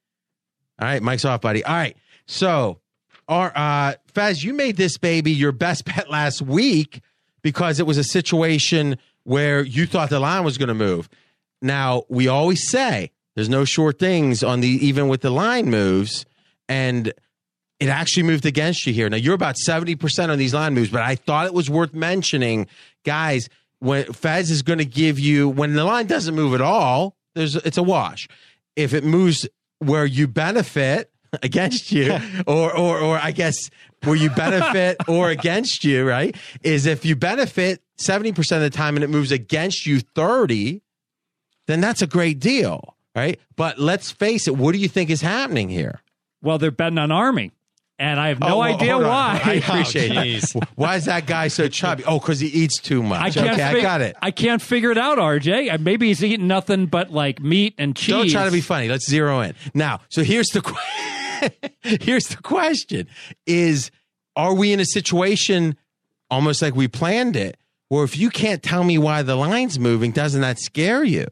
All right, mic's off, buddy. All right, so Fez, you made this baby your best bet last week because it was a situation where you thought the line was going to move. Now, we always say there's no sure things on even with the line moves, and it actually moved against you here. Now, you're about 70% on these line moves, but I thought it was worth mentioning, guys, when Fez is going to give you, when the line doesn't move at all, it's a wash. If it moves where you benefit against you, or I guess where you benefit or against you, right, is if you benefit 70% of the time and it moves against you 30%, then that's a great deal, right? But let's face it, what do you think is happening here? Well, they're betting on Army, and I have no idea why. I appreciate that. Why is that guy so chubby? Oh, because he eats too much. I got it. I can't figure it out, RJ. Maybe he's eating nothing but like meat and cheese. Don't try to be funny. Let's zero in. Now, so here's the question is, are we in a situation almost like we planned it, where if you can't tell me why the line's moving, doesn't that scare you?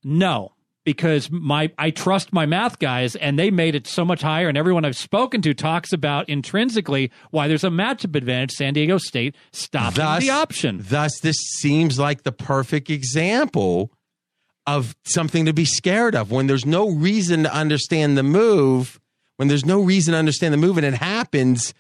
No, because I trust my math guys, and they made it so much higher, and everyone I've spoken to talks about intrinsically why there's a matchup advantage. San Diego State stopping the option. Thus, this seems like the perfect example of something to be scared of. When there's no reason to understand the move, and it happens,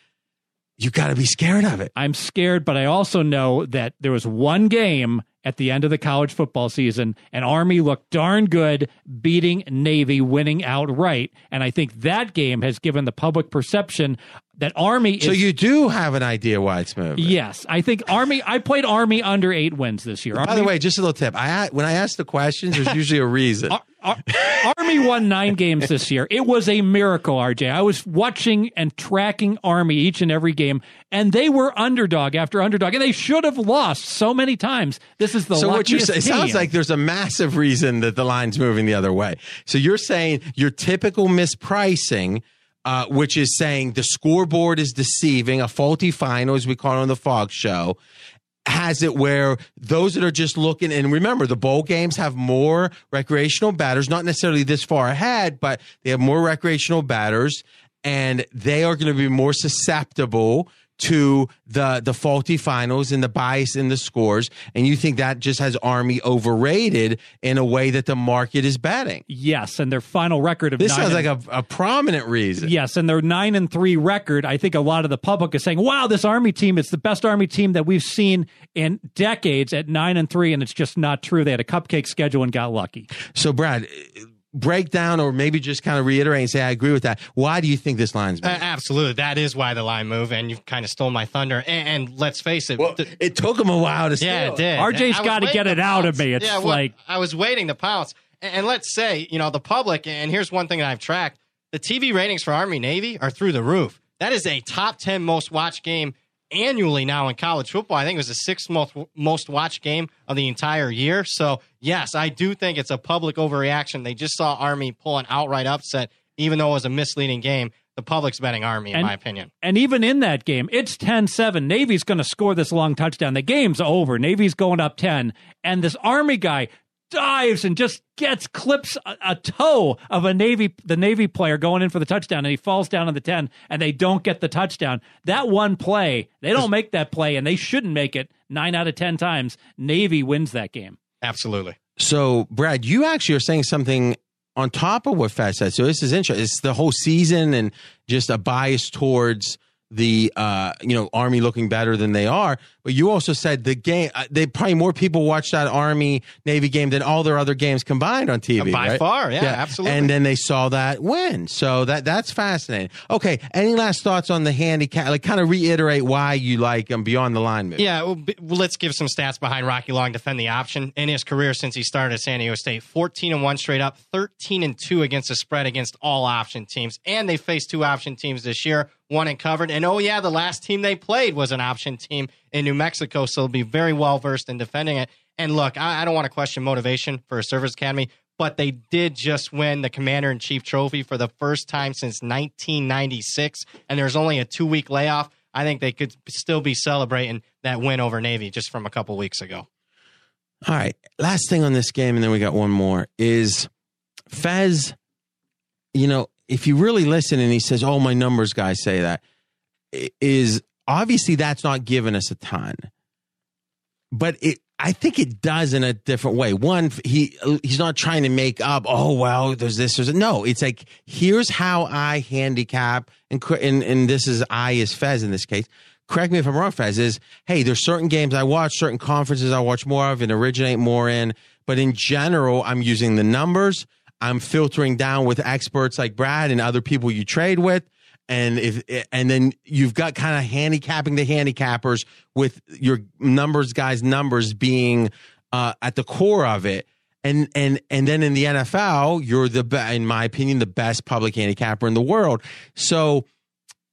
you got to be scared of it. I'm scared, but I also know that there was one game at the end of the college football season, and Army looked darn good beating Navy, winning outright. And I think that game has given the public perception that Army is... So you do have an idea why it's moving. Yes. I think Army... I played Army under 8 wins this year. By the way, just a little tip. When I ask the questions, there's usually a reason. Army won 9 games this year. It was a miracle, RJ. I was watching and tracking Army each and every game, and they were underdog after underdog, and they should have lost so many times. This is the so what you're saying? It team. sounds like there's a massive reason that the line's moving the other way. So you're saying your typical mispricing, which is saying the scoreboard is deceiving, a faulty final, as we call it on the Fox show, has it where those that are just looking, and remember, the bowl games have more recreational batters, not necessarily this far ahead, but they have more recreational batters, and they are going to be more susceptible to the faulty finals and the bias in the scores, and you think that just has Army overrated in a way that the market is betting. Yes, and their final record of this sounds like a prominent reason. Yes, and their 9-3 record, I think a lot of the public is saying, wow, this Army team, it's the best Army team that we've seen in decades at 9-3, and it's just not true. They had a cupcake schedule and got lucky. So, Brad, break down or maybe just kind of reiterate and say, I agree with that. Why do you think this line's moving? Absolutely. That is why the line moved, and you've kind of stole my thunder. And let's face it. Well, it took him a while to steal. Yeah, it did. RJ's got to get it out of me. It's I was waiting to pounce. And let's say, the public, and here's one thing that I've tracked, the TV ratings for Army Navy are through the roof. That is a top 10 most watched game annually now in college football. I think it was the 6th most watched game of the entire year. So, yes, I do think it's a public overreaction. They just saw Army pull an outright upset, even though it was a misleading game. The public's betting Army, in my opinion. And even in that game, it's 10-7. Navy's going to score this long touchdown. The game's over. Navy's going up 10. And this Army guy dives and just clips a toe of the Navy player going in for the touchdown, and he falls down on the 10, and they don't get the touchdown. That one play, they don't make that play, and they shouldn't make it 9 out of 10 times. Navy wins that game. Absolutely. So, Brad, you actually are saying something on top of what Fez said. So this is interesting. It's the whole season and just a bias towards the Army looking better than they are. But you also said the game, they probably more people watch that Army Navy game than all their other games combined on TV. By right? far, yeah, absolutely. And then they saw that win. So that's fascinating. Okay, any last thoughts on the handicap? Like, kind of reiterate why you like them beyond the line move. Yeah, well, let's give some stats behind Rocky Long defend the option. In his career since he started at San Diego State, 14-1 straight up, 13-2 against the spread against all option teams. And they faced 2 option teams this year, 1 and covered. And the last team they played was an option team in New Mexico, so they'll be very well versed in defending it. And look, I don't want to question motivation for a service academy, but they did just win the Commander-in-Chief trophy for the first time since 1996, and there's only a 2-week layoff. I think they could still be celebrating that win over Navy just from a couple weeks ago. All right, last thing on this game, and then we got one more, is Fez, if you really listen and he says, oh, my numbers guys say that, is obviously that's not giving us a ton. But I think it does in a different way. One, he's not trying to make up, oh, well, there's this. No, it's like, here's how I handicap, and this is I as Fez in this case. Correct me if I'm wrong, Fez, is, hey, there's certain games I watch, certain conferences I watch more of and originate more in. But in general, I'm using the numbers. I'm filtering down with experts like Brad and other people you trade with. And then you've got kind of handicapping the handicappers with your guys' numbers being at the core of it. And then in the NFL, you're in my opinion, the best public handicapper in the world. So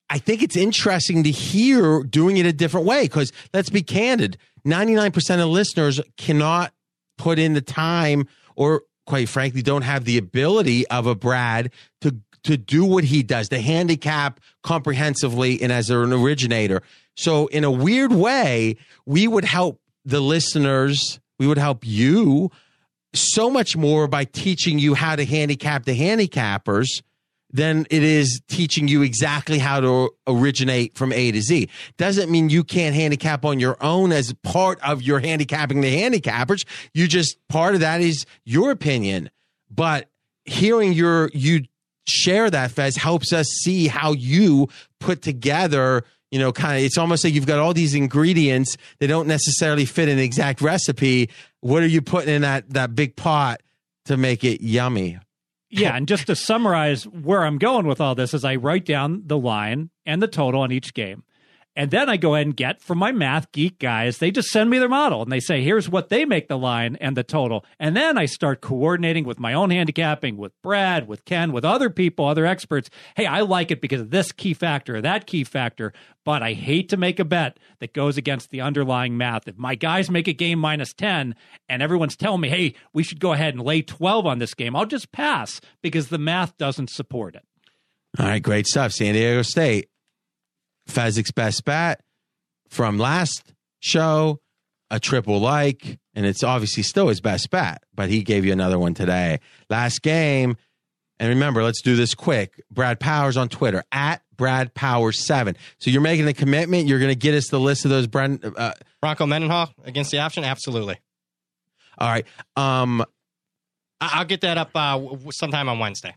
I think it's interesting to hear doing it a different way, because let's be candid, 99% of listeners cannot put in the time, or quite frankly, don't have the ability of a Brad to do what he does, to handicap comprehensively and as an originator. So in a weird way, we would help the listeners, we would help you so much more by teaching you how to handicap the handicappers than it is teaching you exactly how to originate from A to Z. Doesn't mean you can't handicap on your own as part of your handicapping the handicappers. Part of that is your opinion. But hearing you share that, Fez, helps us see how you put together kind of, it's almost like you've got all these ingredients. They don't necessarily fit an exact recipe. What are you putting in that big pot to make it yummy? Yeah, and just to summarize where I'm going with all this is I write down the line and the total on each game. And then I go ahead and get from my math geek guys, they just send me their model and they say, here's what they make the line and the total. And then I start coordinating with my own handicapping, with Brad, with Ken, with other people, other experts. Hey, I like it because of this key factor or that key factor, but I hate to make a bet that goes against the underlying math. If my guys make a game -10 and everyone's telling me, hey, we should go ahead and lay 12 on this game, I'll just pass because the math doesn't support it. All right, great stuff. San Diego State. Fezzik's best bet from last show, a triple like, and it's obviously still his best bet, but he gave you another one today. Last game, and remember, let's do this quick. Brad Powers on Twitter, at BradPowers7. So you're making a commitment. You're going to get us the list of those Bronco Mendenhall against the option? Absolutely. All right. I'll get that up sometime on Wednesday.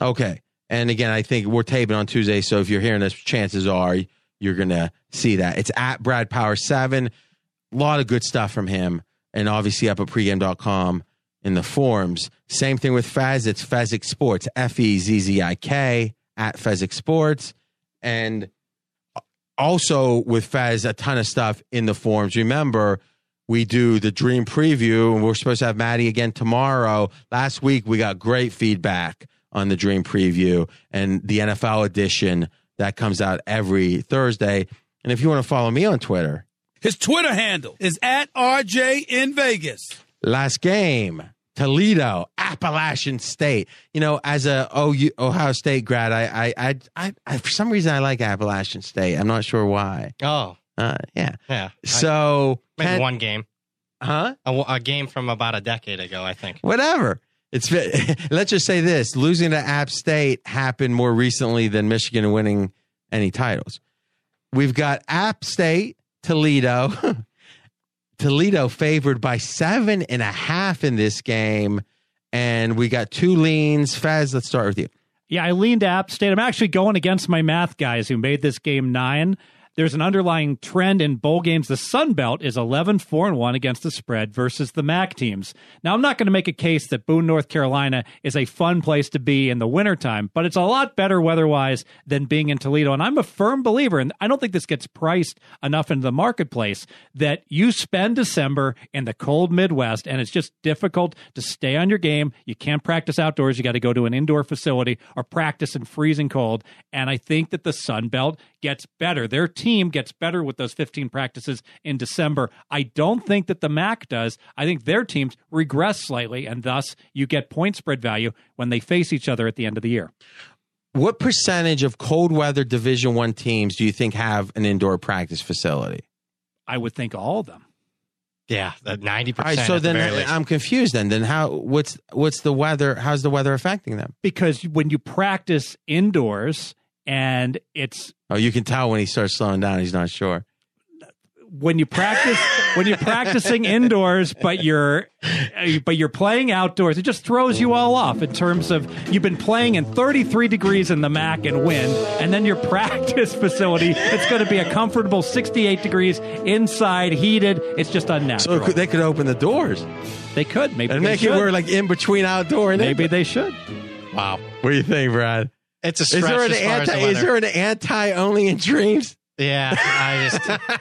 Okay. And again, I think we're taping on Tuesday, so if you're hearing this, chances are you're going to see that. It's at BradPower7. A lot of good stuff from him, and obviously up at pregame.com in the forums. Same thing with Fez. It's Fezzik Sports, Fezzik, at Fezzik Sports. And also with Fez, a ton of stuff in the forums. Remember, we do the Dream Preview, and we're supposed to have Maddie again tomorrow. Last week, we got great feedback on the Dream Preview and the NFL edition that comes out every Thursday. And if you want to follow me on Twitter, his Twitter handle is at RJ in Vegas. Last game, Toledo, Appalachian State. As a Ohio State grad, I for some reason I like Appalachian State. I'm not sure why. Oh, yeah. So maybe one game, huh? A game from about a decade ago, I think. Whatever. Let's just say this: losing to App State happened more recently than Michigan winning any titles. We've got App State, Toledo, Toledo favored by 7.5 in this game, and we got two leans. Fez, let's start with you. Yeah, I leaned App State. I'm actually going against my math guys who made this game 9. There's an underlying trend in bowl games. The Sun Belt is 11-4-1 against the spread versus the MAC teams. Now, I'm not going to make a case that Boone, North Carolina is a fun place to be in the wintertime, but it's a lot better weather-wise than being in Toledo. And I'm a firm believer, and I don't think this gets priced enough into the marketplace, that you spend December in the cold Midwest, and it's just difficult to stay on your game. You can't practice outdoors. You got to go to an indoor facility or practice in freezing cold. And I think that the Sun Belt gets better. Their team gets better with those 15 practices in December. I don't think that the MAC does. I think their teams regress slightly, and thus you get point spread value when they face each other at the end of the year. What percentage of cold weather Division I teams do you think have an indoor practice facility? I would think all of them. Yeah, 90%. All right, so then I'm confused. Then what's the weather? How's the weather affecting them? Because when you practice indoors, and it's you can tell when he starts slowing down, he's not sure. When you're practicing indoors, but you're playing outdoors, it just throws you all off in terms of you've been playing in 33 degrees in the MAC and wind, and then your practice facility, it's going to be a comfortable 68 degrees inside, heated. It's just unnatural. So they could open the doors. They could. Maybe and they make should. it where like in between outdoor and maybe they should. Wow. What do you think, Brad? It's a stretch Is there an anti only in dreams? Yeah,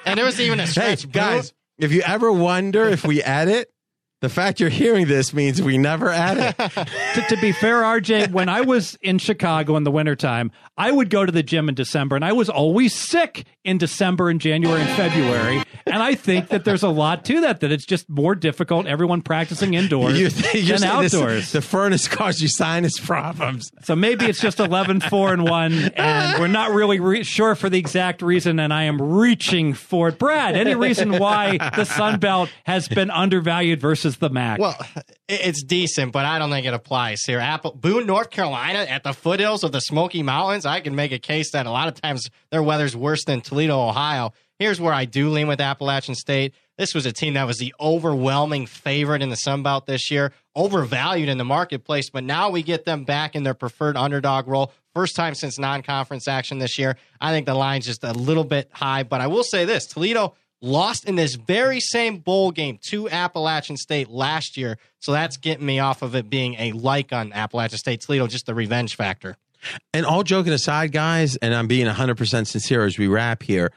and there was even a stretch. Hey, guys, if you ever wonder if we edit, the fact you're hearing this means we never edit. To be fair, RJ, when I was in Chicago in the wintertime, I would go to the gym in December, and I was always sick in December and January and February. And I think that there's a lot to that it's just more difficult, everyone practicing indoors than outdoors. The furnace caused you sinus problems. So maybe it's just 11-4-1, and we're not really sure for the exact reason, and I am reaching for it. Brad, any reason why the Sun Belt has been undervalued versus the MAC? Well, it's decent, but I don't think it applies here. Boone, North Carolina, at the foothills of the Smoky Mountains, I can make a case that a lot of times their weather's worse than Toledo, Ohio. Here's where I do lean with Appalachian State. This was a team that was the overwhelming favorite in the Sun Belt this year, overvalued in the marketplace, but now we get them back in their preferred underdog role. First time since non-conference action this year. I think the line's just a little bit high, but I will say this. Toledo lost in this very same bowl game to Appalachian State last year, so that's getting me off of it being a like on Appalachian State. Toledo, just the revenge factor. And all joking aside, guys, and I'm being 100% sincere as we wrap here,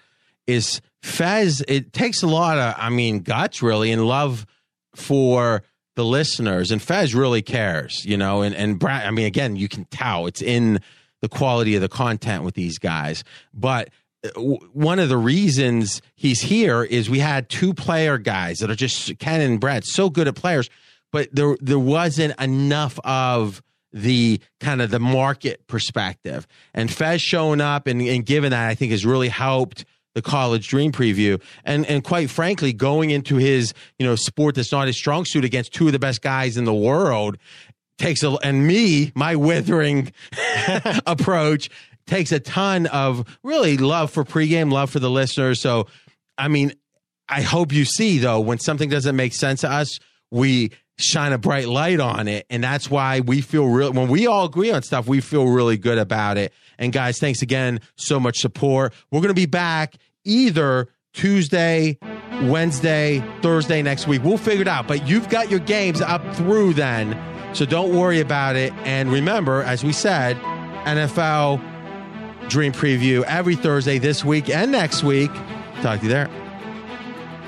is Fez, it takes a lot of, guts really, and love for the listeners. And Fez really cares, and Brad, again, you can tell it's in the quality of the content with these guys. But one of the reasons he's here is we had 2 player guys that are just, Ken and Brad, so good at players, but there wasn't enough of the kind of the market perspective. And Fez showing up and giving that, I think, has really helped the College Dream Preview. And quite frankly, going into his, sport that's not his strong suit against 2 of the best guys in the world my withering approach takes a ton of really love for pregame, love for the listeners. So, I hope you see, though, when something doesn't make sense to us, we shine a bright light on it. And that's why we feel when we all agree on stuff, we feel really good about it. And guys, thanks again. So much support. We're going to be back either Tuesday, Wednesday, Thursday next week. We'll figure it out, but you've got your games up through then. So don't worry about it. And remember, as we said, NFL Dream Preview every Thursday this week and next week. Talk to you there.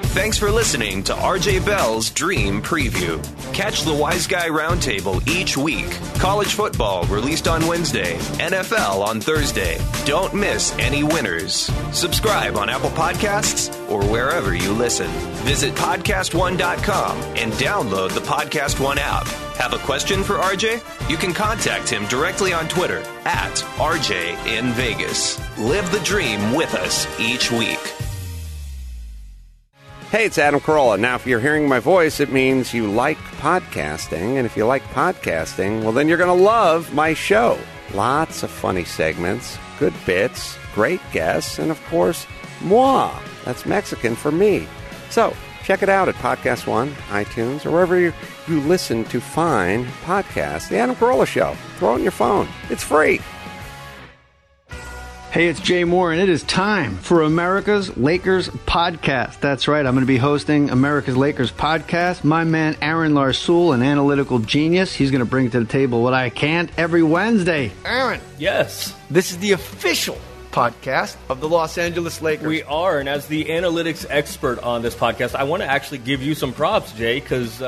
Thanks for listening to RJ Bell's Dream Preview. Catch the Wise Guy Roundtable each week. College football released on Wednesday, NFL on Thursday. Don't miss any winners. Subscribe on Apple Podcasts or wherever you listen. Visit podcastone.com and download the Podcast One app. Have a question for RJ? You can contact him directly on Twitter at RJ in Vegas. Live the dream with us each week. Hey, it's Adam Carolla. Now, if you're hearing my voice, it means you like podcasting. And if you like podcasting, well, then you're going to love my show. Lots of funny segments, good bits, great guests, and of course, moi. That's Mexican for me. So, check it out at Podcast One, iTunes, or wherever you listen to fine podcasts. The Adam Carolla Show. Throw it on your phone. It's free. Hey, it's Jay Moore, and it is time for America's Lakers podcast. That's right, I'm going to be hosting America's Lakers podcast. My man Aaron Larsoul, an analytical genius, he's going to bring to the table what I can't every Wednesday. Aaron. Yes. This is the official podcast of the Los Angeles Lakers. We are, and as the analytics expert on this podcast, I want to actually give you some props, Jay, because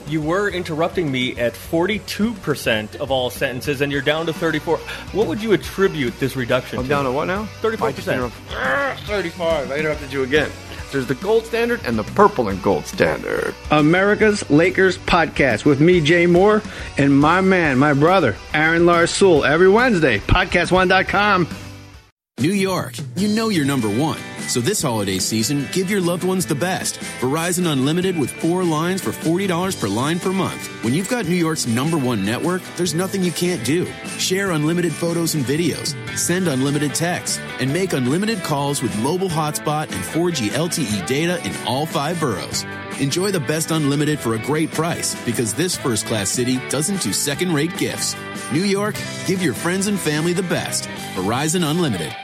you were interrupting me at 42% of all sentences, and you're down to 34. What would you attribute this reduction to? I'm down to what now? 34%. 35. I interrupted you again. There's the gold standard and the purple and gold standard. America's Lakers podcast with me, Jay Moore, and my man, my brother, Aaron Larsoul, every Wednesday, podcastone.com. New York, you know you're number one. So this holiday season, give your loved ones the best. Verizon Unlimited with 4 lines for $40 per line per month. When you've got New York's #1 network, there's nothing you can't do. Share unlimited photos and videos, send unlimited texts, and make unlimited calls with mobile hotspot and 4G LTE data in all 5 boroughs. Enjoy the best unlimited for a great price, because this first-class city doesn't do second-rate gifts. New York, give your friends and family the best. Verizon Unlimited.